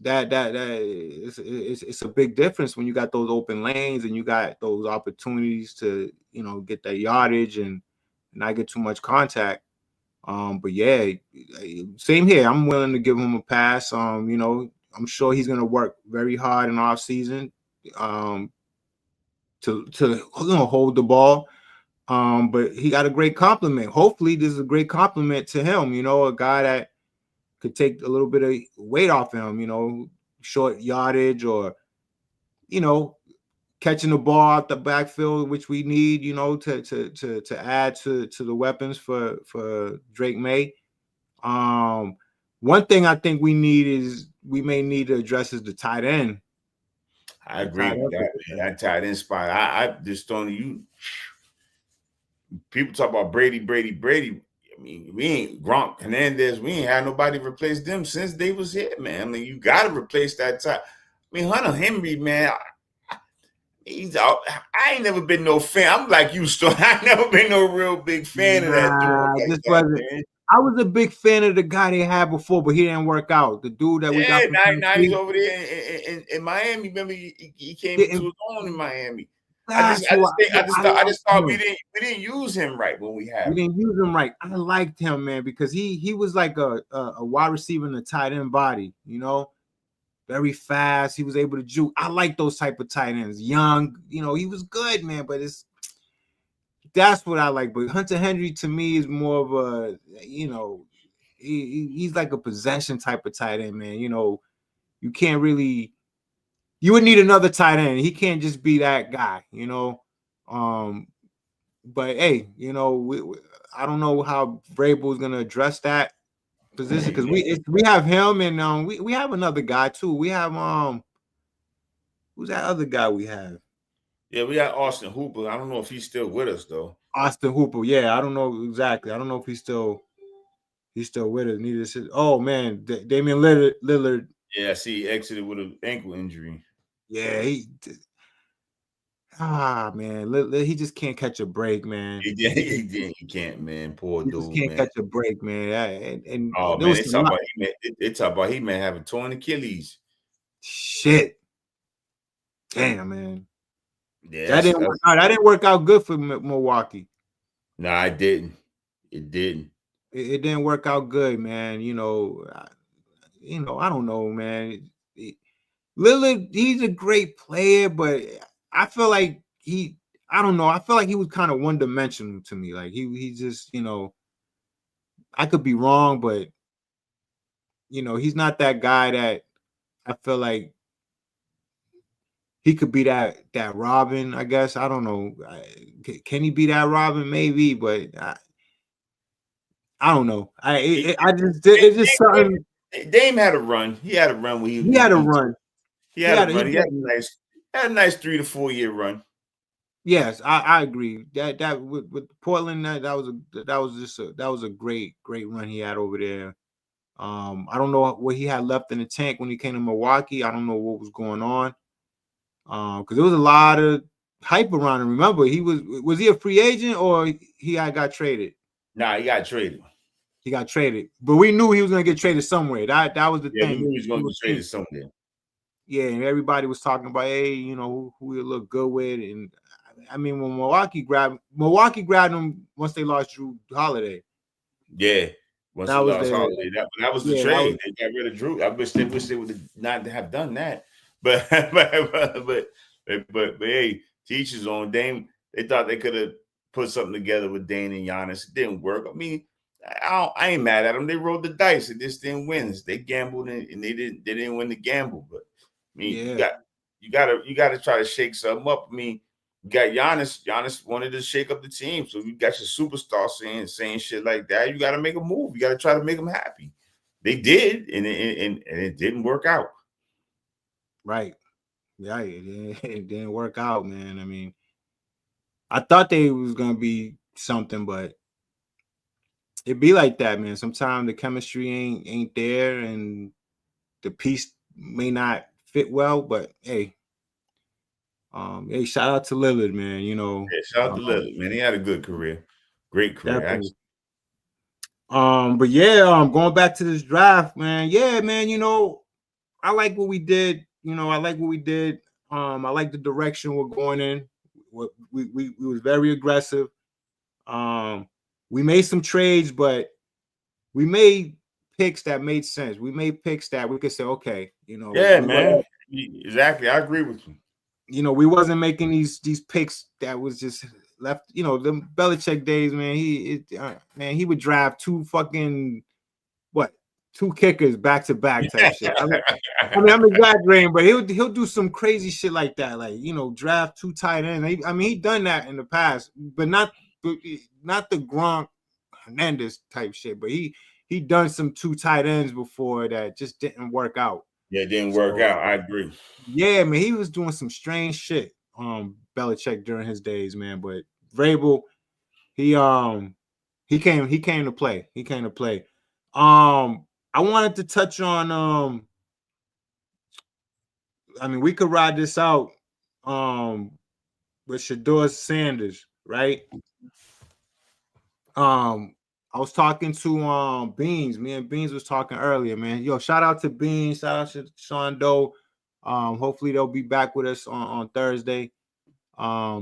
that it's a big difference when you got those open lanes and you got those opportunities to get that yardage and not get too much contact. But yeah, same here. I'm willing to give him a pass. I'm sure he's gonna work very hard in off season to hold the ball. But he got a great compliment. Hopefully, this is a great compliment to him. A guy that could take a little bit of weight off him. Short yardage or catching the ball out the backfield, which we need, to add to the weapons for Drake May. One thing I think we may need to address is the tight end. I agree with that, man. That tight end spot. I just don't. People talk about Brady. I mean, we ain't Gronk, Hernandez. We ain't had nobody replace them since they was here, man. I mean, you got to replace that tight. I mean, Hunter Henry, man. He's out. I ain't never been no fan. I'm like you, Stone. I never been no real big fan of that dude. I was a big fan of the guy they had before, but he didn't work out. The dude that we got. Now he's over there in Miami. Remember, he came into his own in Miami. I just thought we didn't use him right when we had him. We didn't use him right. I liked him, man, because he was like a wide receiver in a tight end body, very fast. He was able to juke. I like those type of tight ends. Young, he was good, man. But that's what I like. But Hunter Henry to me is more of a, he's like a possession type of tight end, man. You can't really. You would need another tight end. He can't just be that guy, But hey, I don't know how Vrabel is gonna address that position because we have him and we have another guy too. We have who's that other guy we have? Yeah, we got Austin Hooper. I don't know if he's still with us though. Austin Hooper, yeah, I don't know exactly. I don't know if he's still with us. Neither is oh man, Damian Lillard. Yeah, I see he exited with an ankle injury. Yeah, man, he just can't catch a break, man. He can't, man. Poor dude, just can't catch a break, man. And oh man, they talk about he may have a torn Achilles. Shit, damn, man. Yeah, that didn't work out. That didn't work out good for Milwaukee. No, it didn't. It didn't. It didn't work out good, man. I don't know, man. Lillard, he's a great player, but I feel like I don't know. I feel like he was kind of one-dimensional to me. Like he just, I could be wrong, but he's not that guy that I feel like he could be that Robin, I guess. I don't know. Can he be that Robin? Maybe, but I don't know. It's just something. Dame had a run. He had a run where he had a run. He had a nice 3 to 4 year run. Yes, I agree. That with Portland, that was a great run he had over there. I don't know what he had left in the tank when he came to Milwaukee. I don't know what was going on. Because there was a lot of hype around him. Remember, was he a free agent or he got traded? Nah, he got traded. He got traded, but we knew he was gonna get traded somewhere. That was the Yeah, thing. we knew he was going to get traded somewhere. Yeah, and everybody was talking about, hey, you know, who he look good with, and I mean, when Milwaukee grabbed him once they lost Drew Holiday. Yeah, once That he was lost Holiday, that was the trade. They got rid of Drew. I wish they would have not have done that. But hey, teachers on Dame. They thought they could have put something together with Dame and Giannis. It didn't work. I mean, I ain't mad at them. They rolled the dice. It just didn't win. They gambled and they didn't win the gamble. But I mean, you gotta try to shake something up. I mean, you got Giannis. Giannis wanted to shake up the team, so you got your superstar saying shit like that. You got to make a move. You got to try to make them happy. They did, and it didn't work out. Right. Yeah, it didn't work out, man. I mean, I thought they was gonna be something, but it be like that, man. Sometimes the chemistry ain't there, and the piece may not fit well. But hey, shout out to Lillard, man. You know, yeah, shout out to Lillard, man. He had a good career, great career, definitely. actually. But yeah, going back to this draft, man. Yeah, man. You know, I like what we did. You know, I like what we did. I like the direction we're going in. We was very aggressive. We made some trades, but we made picks that made sense. We made picks that we could say, okay, you know, Yeah, man. Exactly. I agree with you. You know, we wasn't making these picks that was just left. You know, the Belichick days, man. He would draft two kickers back to back type shit. I mean, I'm exaggerating, but he'll do some crazy shit like that, like, you know, draft two tight ends. I mean, he done that in the past, but not the Gronk Hernandez type shit. But he done some two tight ends before that just didn't work out. Yeah, it didn't work out. I agree. Yeah, man, he was doing some strange shit. Belichick during his days, man. But Vrabel, he came to play. He came to play. I wanted to touch on I mean, we could ride this out with Shedeur Sanders, right? I was talking to Beans. Me and Beans was talking earlier, man. Yo, shout out to Beans, shout out to Sean Doe. Hopefully they'll be back with us on Thursday. Yeah,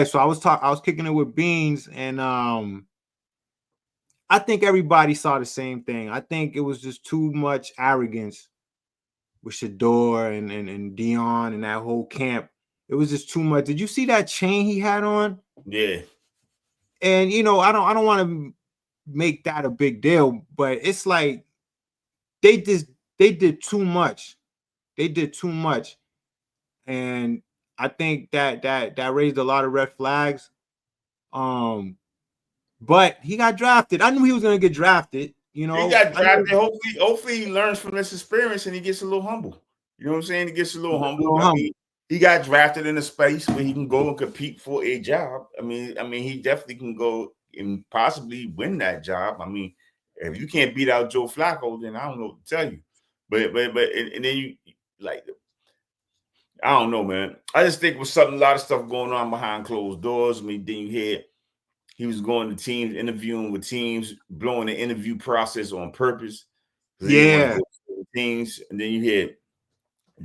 so I was kicking it with Beans, and I think everybody saw the same thing. I think it was just too much arrogance with Shedeur and Dion and that whole camp. It was just too much. Did you see that chain he had on? Yeah. And you know, I don't want to make that a big deal, but it's like they did too much. They did too much. And I think that raised a lot of red flags. But he got drafted. I knew he was gonna get drafted. You know, he got drafted. Hopefully he learns from this experience and he gets a little humble. You know what I'm saying? He gets a little humble. I mean, he got drafted in a space where he can go and compete for a job. I mean, he definitely can go and possibly win that job. I mean, if you can't beat out Joe Flacco, then I don't know what to tell you. But and then you like, I don't know, man. I just think with a lot of stuff going on behind closed doors. I mean, then you hear he was going to teams, interviewing with teams, blowing the interview process on purpose. Yeah. Teams, and then you hear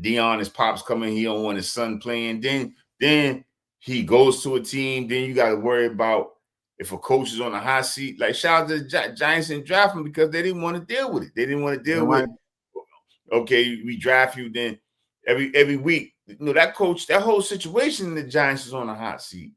Dion, his pops coming. He don't want his son playing. Then he goes to a team. Then you got to worry about if a coach is on the hot seat. Like, shout out to the Giants and draft him because they didn't want to deal with it. They didn't want to deal with, okay, we draft you. Then every week, you know, that coach, that whole situation in the Giants is on the hot seat.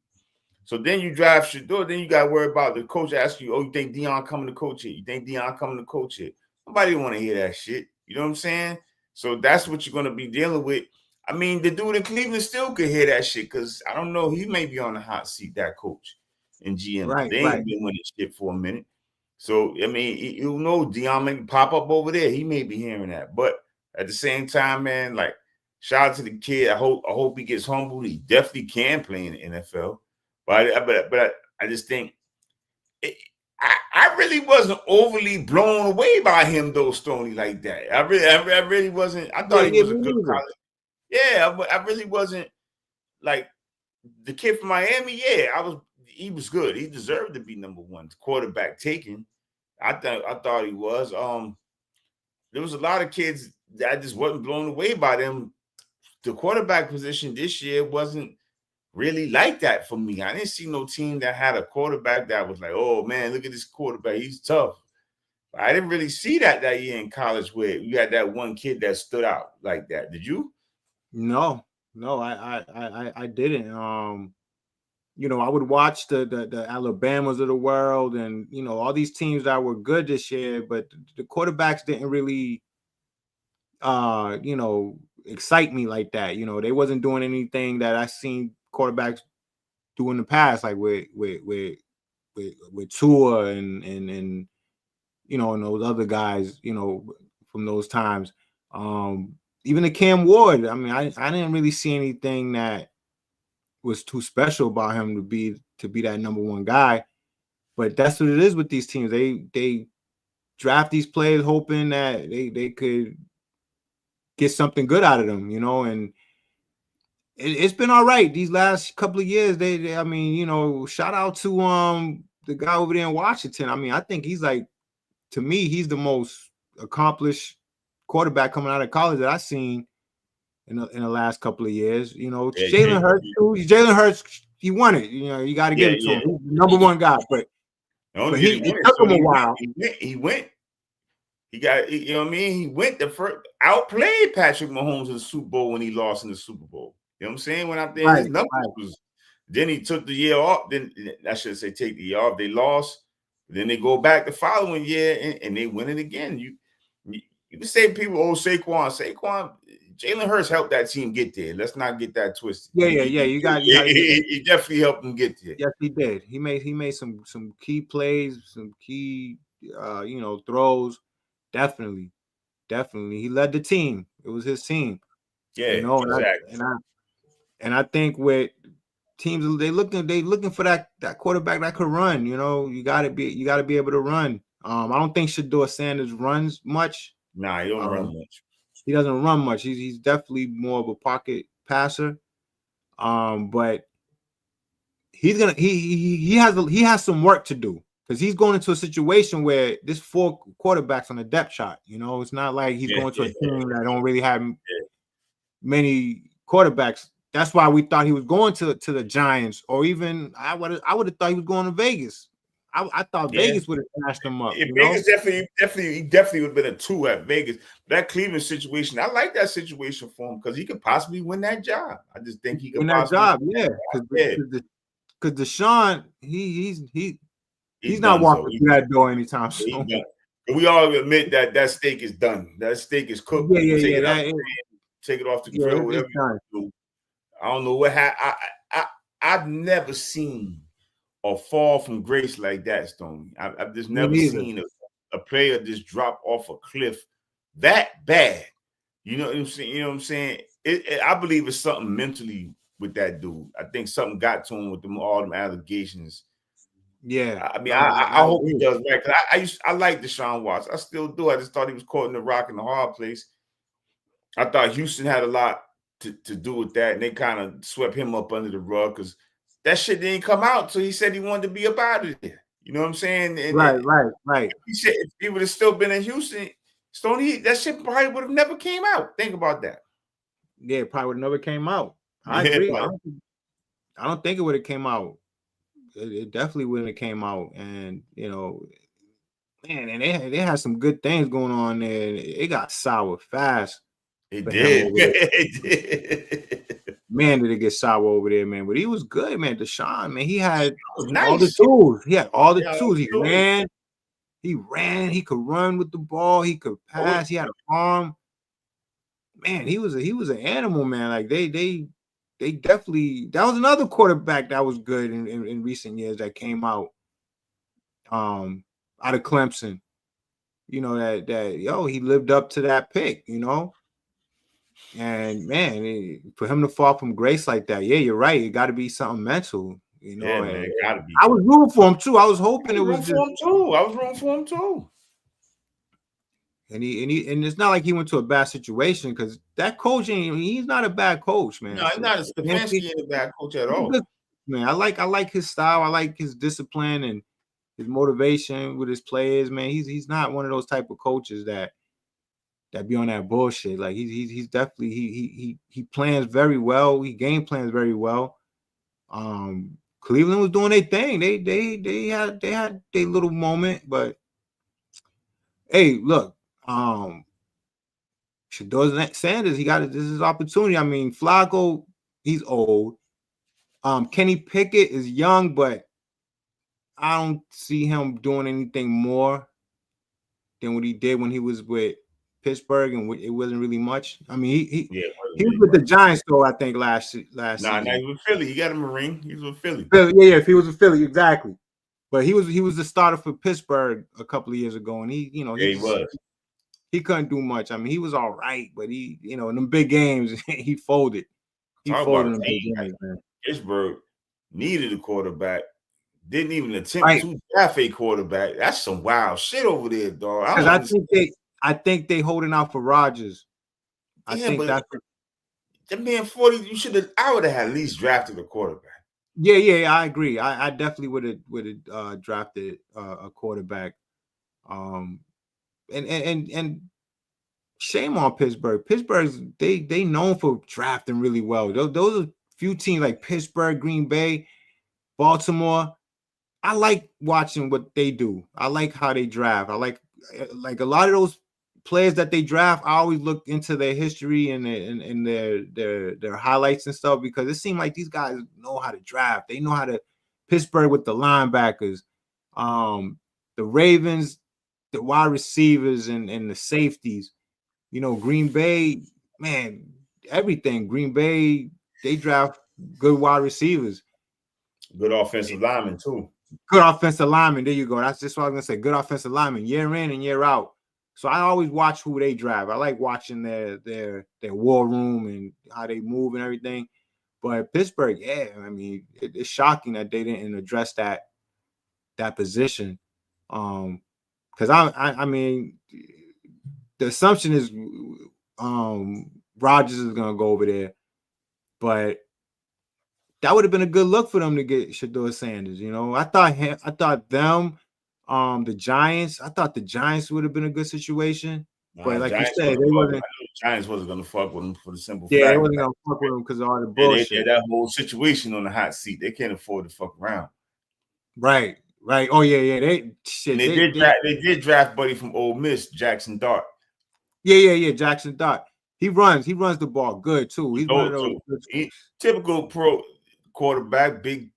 So then you draft Shedeur, then you got to worry about the coach asking you, oh, you think Dion coming to coach it? You think Dion coming to coach it? Nobody want to hear that shit. You know what I'm saying? So that's what you're going to be dealing with. I mean, the dude in Cleveland still could hear that shit because I don't know. He may be on the hot seat, that coach and GM. Right, they ain't been winning shit for a minute. So, I mean, you know, Dion may pop up over there. He may be hearing that. But at the same time, man, like, shout out to the kid. I hope he gets humbled. He definitely can play in the NFL. But I just think I really wasn't overly blown away by him though, Stoney, like that. I really wasn't. I thought he was a good college. Yeah, I really wasn't like the kid from Miami. Yeah, he was good. He deserved to be number one. Quarterback taken. I thought he was. There was a lot of kids that just wasn't blown away by them. The quarterback position this year wasn't really like that for me. I didn't see no team that had a quarterback that was like, oh man, look at this quarterback. He's tough. I didn't really see that year in college where you had that one kid that stood out like that. Did you? No, I didn't. You know, I would watch the Alabamas of the world and, you know, all these teams that were good this year, but the quarterbacks didn't really, you know, excite me like that. You know, they wasn't doing anything that I seen quarterbacks do in the past, like with Tua and you know, and those other guys, you know, from those times. Even the Cam Ward, I mean, I didn't really see anything that was too special about him to be that number one guy. But that's what it is with these teams. They draft these players hoping that they could get something good out of them, you know, and it's been all right these last couple of years. They I mean, you know, shout out to the guy over there in Washington. I mean, I think he's like, to me, he's the most accomplished quarterback coming out of college that I've seen in the last couple of years. You know, Jalen Hurts too. Jalen Hurts, he won it. You know, you got to give it to him. He's the number one guy, but he took him a while. He went. He got, you know what I mean? He went the first, outplayed Patrick Mahomes in the Super Bowl when he lost in the Super Bowl. You know what I'm saying? When I think his numbers was, then he took the year off. Then I should say take the year off. They lost. Then they go back the following year and they win it again. You can say people, oh, Saquon, Jalen Hurts helped that team get there. Let's not get that twisted. Yeah. He definitely helped them get there. Yes, he did. He made some key plays, some key you know, throws. Definitely. He led the team. It was his team. Yeah, you know, exactly. And I think with teams, they looking for that quarterback that could run. You know, you gotta be able to run. I don't think Shedeur Sanders runs much. Nah, he don't run much. He doesn't run much. He's definitely more of a pocket passer. But he has some work to do because he's going into a situation where there's 4 quarterbacks on the depth chart. You know, it's not like he's going to a team that don't really have many quarterbacks. That's why we thought he was going to the Giants, or even I would have thought he was going to Vegas. I thought Vegas would have snatched him up. Vegas definitely would have been a 2 at Vegas. That Cleveland situation, I like that situation for him because he could possibly win that job. I just think he could win that job. Because Deshaun, he's not walking through that door anytime soon. We all admit that steak is done. That steak is cooked. Take it off the grill. Whatever you do. I don't know what I've never seen a fall from grace like that, Stoney. I've just never seen a player just drop off a cliff that bad. You know what I'm saying? You know what I'm saying? I believe it's something mentally with that dude. I think something got to him with all them allegations. Yeah. I mean, I hope he does right. Cause I like Deshaun Watson. I still do. I just thought he was caught in the rock and the hard place. I thought Houston had a lot to do with that, and they kind of swept him up under the rug because that shit didn't come out. So he said he wanted to be up out of there. You know what I'm saying? And right. He said if he would have still been in Houston, Stoney, that shit probably would have never came out. Think about that. Yeah, it probably would have never came out. I agree. I don't think it would have came out. It definitely wouldn't have came out. And, you know, man, and they had some good things going on there. It got sour fast. It did. It did. Man, did it get sour over there, man. But he was good, man. Deshaun, man, he had all the tools. He had all the tools. He ran. He could run with the ball. He could pass. He had an arm. Man, he was an animal, man. Like they definitely, that was another quarterback that was good in recent years that came out of Clemson. You know, that he lived up to that pick, you know. And man, for him to fall from grace like that, yeah, you're right. It got to be something mental, you know. Yeah, man, it gotta be. I was rooting for him too. I was hoping it was just for him too. I was rooting for him too. And it's not like he went to a bad situation because that coaching, he's not a bad coach, man. No, he's not. Stefanski ain't a bad coach at all. man. I like his style. I like his discipline and his motivation with his players, man. He's not one of those type of coaches that be on that bullshit. Like he's definitely he plans very well. He game plans very well. Cleveland was doing their thing. They had their little moment, but hey, look, Shedeur Sanders, this is his opportunity. I mean, Flacco, he's old. Kenny Pickett is young, but I don't see him doing anything more than what he did when he was with Pittsburgh, and it wasn't really much. I mean, he was with the Giants though. I think last season. Nah, he was with Philly. He got a ring. He was with Philly. Yeah, if he was with Philly, exactly. But he was the starter for Pittsburgh a couple of years ago, and he was. He couldn't do much. I mean, he was all right, but he, in them big games, he folded. He folded in big games, man. Pittsburgh needed a quarterback. Didn't even attempt to draft a quarterback. That's some wild shit over there, dog. I think they holding out for Rodgers. I think that's that man 40. I would have at least drafted a quarterback. Yeah, I agree. I definitely would have drafted a quarterback. And shame on Pittsburgh. Pittsburgh's they known for drafting really well. Those are few teams like Pittsburgh, Green Bay, Baltimore. I like watching what they do. I like how they draft. I like a lot of those players that they draft. I always look into their history and their highlights and stuff, because it seems like these guys know how to draft. They know how to. Pittsburgh with the linebackers, the Ravens, the wide receivers and the safeties. Green Bay, man, everything. Green Bay, they draft good wide receivers. Good offensive linemen, too. Good offensive linemen. There you go. That's just what I was going to say. Good offensive linemen, year in and year out. So I always watch who they draft. I like watching their war room and how they move and everything. But Pittsburgh, yeah, I mean, it's shocking that they didn't address that position. Because I mean, the assumption is Rodgers is gonna go over there, but that would have been a good look for them to get Shedeur Sanders. I thought them, the Giants. I thought the Giants would have been a good situation, but like Giants you said, they wasn't. The Giants wasn't gonna fuck with them for the simple fact. Yeah, they wasn't gonna fuck with them because of all the bullshit. They that whole situation on the hot seat. They can't afford to fuck around. Right. Oh yeah. They did draft buddy from Ole Miss, Jackson Dart. Yeah. Jackson Dart. He runs the ball good too. He's one of those typical pro quarterback, big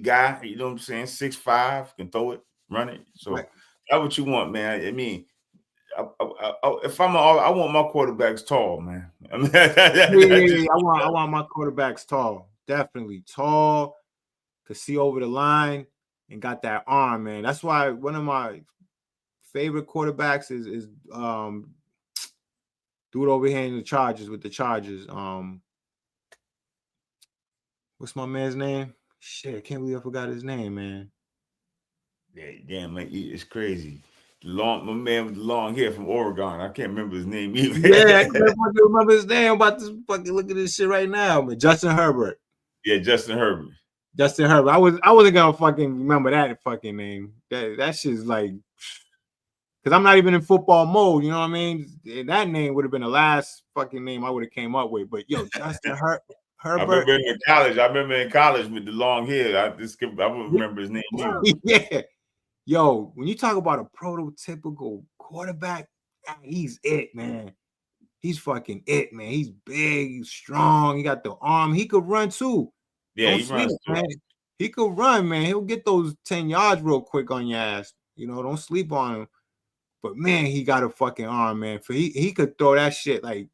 guy. You know what I'm saying? 6'5", can throw it, run it. So that's what you want, man. I mean, I want my quarterbacks tall, man. I mean, I want my quarterbacks tall, definitely tall, to see over the line and got that arm, man. That's why one of my favorite quarterbacks is dude over here in the Chargers with the Chargers. What's my man's name? Shit, I can't believe I forgot his name, man. Yeah, damn, man, it's crazy. My man with the long hair from Oregon. I can't remember his name either. Yeah, I can't remember his name. I'm about to fucking look at this shit right now, man. Justin Herbert. Yeah, Justin Herbert. Justin Herbert. I wasn't gonna fucking remember that fucking name. That shit's like, because I'm not even in football mode. You know what I mean? That name would have been the last fucking name I would have came up with. But yo, Justin Herbert. I remember in college with the long hair. I wouldn't remember his name either. Yeah. Yo, when you talk about a prototypical quarterback, he's it, man. He's fucking it, man. He's big, he's strong. He got the arm. He could run too. Yeah, he runs too. Man. He could run, man. He'll get those 10 yards real quick on your ass. Don't sleep on him. But man, he got a fucking arm, man. For he could throw that shit like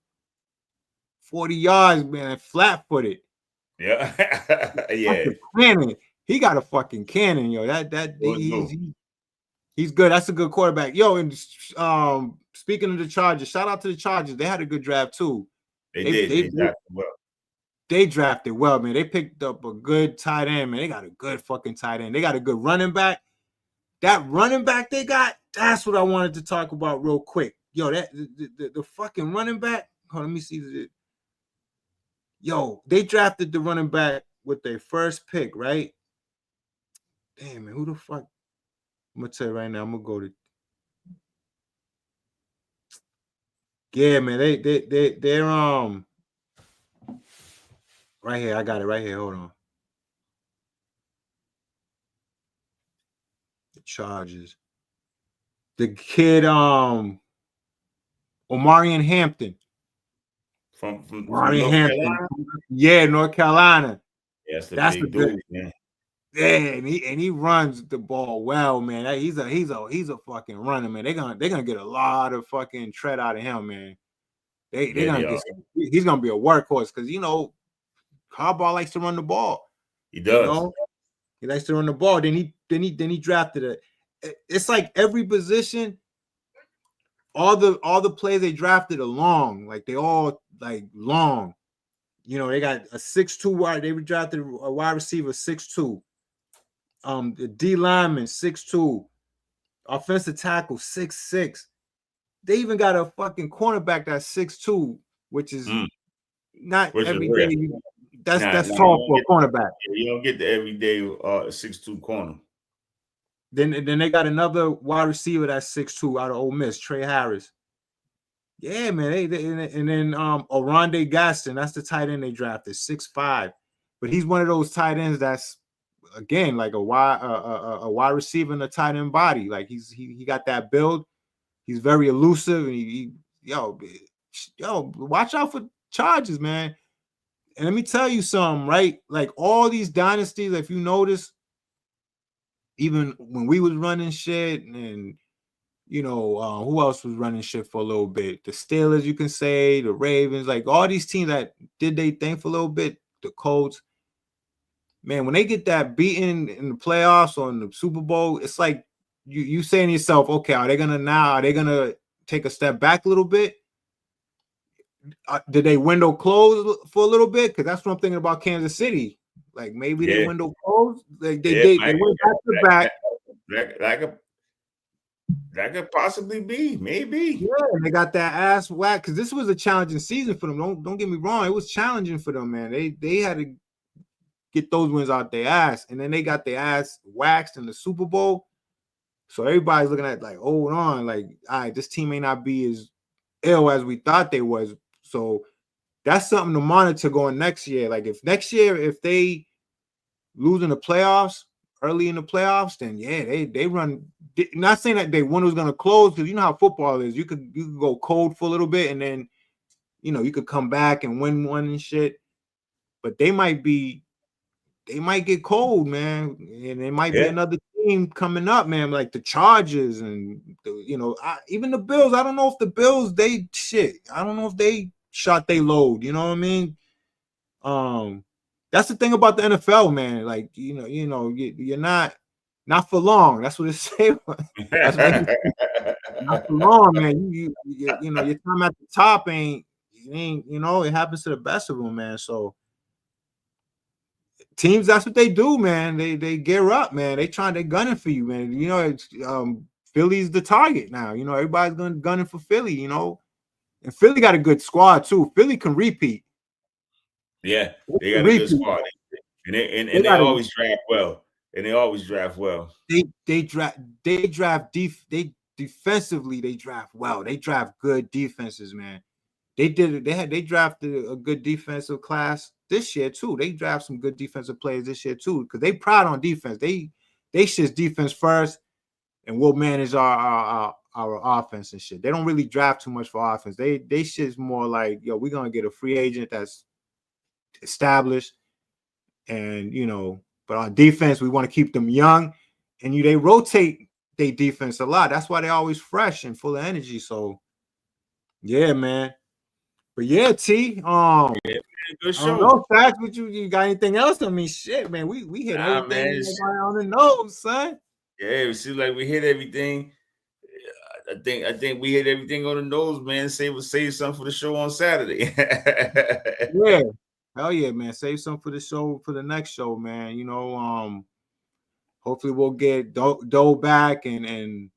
40 yards, man, flat-footed. Yeah. Yeah. Cannon. He got a fucking cannon, yo. He's good. That's a good quarterback. Yo, and speaking of the Chargers, shout out to the Chargers. They had a good draft too. They drafted well. They drafted well, man. They picked up a good tight end, man. They got a good fucking tight end. They got a good running back. That running back they got, that's what I wanted to talk about real quick. Yo, the fucking running back. Hold on, let me see. Yo, they drafted the running back with their first pick, right? Damn, man, who the fuck? I'm gonna tell you right now. I'm gonna go to. Yeah, man, they're right here. I got it right here. Hold on. The Chargers. The kid, Omarion Hampton. From Omarion North Hampton. Carolina. Yeah, North Carolina. Yeah, that's That's a the big good. dude, man. Yeah, and he runs the ball well, man. He's a fucking runner, man. They're gonna get a lot of fucking tread out of him, man. They're Yeah, gonna they get. are. He's gonna be a workhorse because Harbaugh likes to run the ball. He does. He likes to run the ball. Then he drafted it. It's like every position, all the players they drafted are long, like they all like long. They got a 6'2" wide. They drafted a wide receiver 6'2". The D lineman 6'2", offensive tackle 6'6". They even got a fucking cornerback that's 6'2", which is not Which is every rare. day. That's Nah, tall for a cornerback. You don't get the everyday 6'2" corner. Then they got another wide receiver that's 6'2" out of Ole Miss, Trey Harris. Yeah, man. And then Oronde Gaston, that's the tight end they drafted, 6'5". But he's one of those tight ends that's again like a wide receiver in a tight end body. Like he got that build. He's very elusive, and yo, watch out for Chargers, man. And let me tell you something, right? Like all these dynasties, if you notice, even when we was running shit, and who else was running shit for a little bit? The Steelers, you can say, the Ravens, like all these teams that did they thing for a little bit. The Colts, man, when they get that beaten in the playoffs or in the Super Bowl, it's like you saying to yourself, okay, are they gonna take a step back a little bit? Did they window close for a little bit? Because that's what I'm thinking about Kansas City. Like maybe they window closed. Like they went back to back. That could possibly be, maybe. Yeah, and they got that ass whacked because this was a challenging season for them. Don't get me wrong, it was challenging for them, man. They had to get those wins out their ass, and then they got their ass waxed in the Super Bowl. So everybody's looking at like, hold on, like, all right, this team may not be as ill as we thought they was. So that's something to monitor going next year. Like if next year, if they lose in the playoffs, early in the playoffs, then yeah, they run. Not saying that they window was gonna close, because you know how football is. You could go cold for a little bit, and then you could come back and win one and shit. But they might get cold, man, and it might be another team coming up, man, like the Chargers and even the Bills. I don't know if the Bills I don't know if they shot they load. You know what I mean? That's the thing about the NFL, man. Like you're not for long. That's what it say. That's what not for long, man. Your time at the top ain't. It happens to the best of them, man. So teams, that's what they do, man. They gear up, man. They gunning for you, man. It's Philly's the target now. Everybody's gunning for Philly. And Philly got a good squad too. Philly can repeat. Yeah, they got a good squad, and they always draft well. And they always draft well. Defensively, they draft well. They draft good defenses, man. They drafted a good defensive class this year too. They draft some good defensive players this year too, because they proud on defense. They shit's defense first, and we'll manage our offense and shit. They don't really draft too much for offense. They shit's more like, yo, we're gonna get a free agent that's established, and but on defense, we want to keep them young, and they rotate their defense a lot. That's why they're always fresh and full of energy. So yeah, man. But yeah, T. Good show. I don't know, Facts, but you got anything else? I mean, shit, man. We hit everything on the nose, son. Yeah, it seems like we hit everything. I think we hit everything on the nose, man. Save something for the show on Saturday. Yeah. Hell yeah, man. Save some for the show, for the next show, man. Hopefully we'll get Doe back and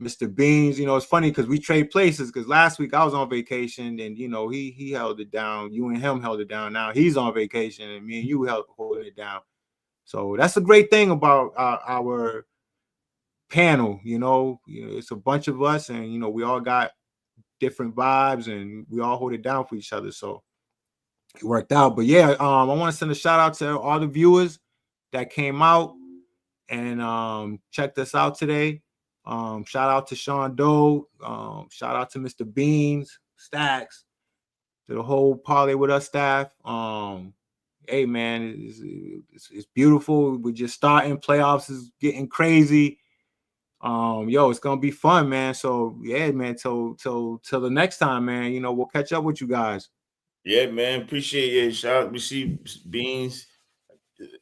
Mr. Beans. You know, it's funny because we trade places. Because last week I was on vacation, and you know he held it down. You and him held it down. Now he's on vacation, and me and you holding it down. So that's a great thing about our panel. You know, it's a bunch of us, and you know we all got different vibes, and we all hold it down for each other. So it worked out. But yeah, I want to send a shout out to all the viewers that came out and checked us out today. Shout out to Sean Doe. Shout out to Mr. Beans, Stacks, to the whole Parlay With Us staff. Hey man, it's beautiful. We're just starting. Playoffs is getting crazy. Yo, it's gonna be fun, man. So yeah, man, till the next time, man. You know, we'll catch up with you guys. Yeah, man. Appreciate it. Shout out. We see Beans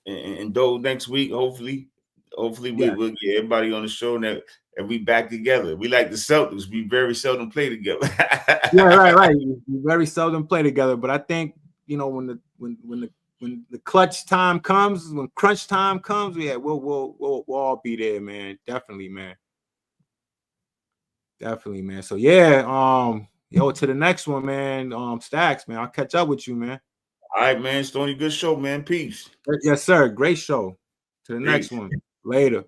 and Doe next week. Hopefully we'll get everybody on the show and we back together. We like the Celtics. We very seldom play together. Yeah, right. We very seldom play together, but I think you know when the clutch time comes, when crunch time comes, yeah, we'll all be there, man. Definitely, man. So yeah, yo, to the next one, man. Stacks, man. I'll catch up with you, man. All right, man. Stoney, good show, man. Peace. Yes, sir. Great show. To the next one. Later.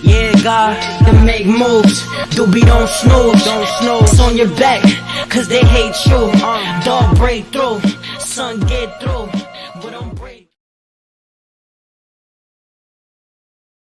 Yeah, God, to make moves. Doobie don't snooze. It's on your back, cause they hate you. Dog break through, sun get through.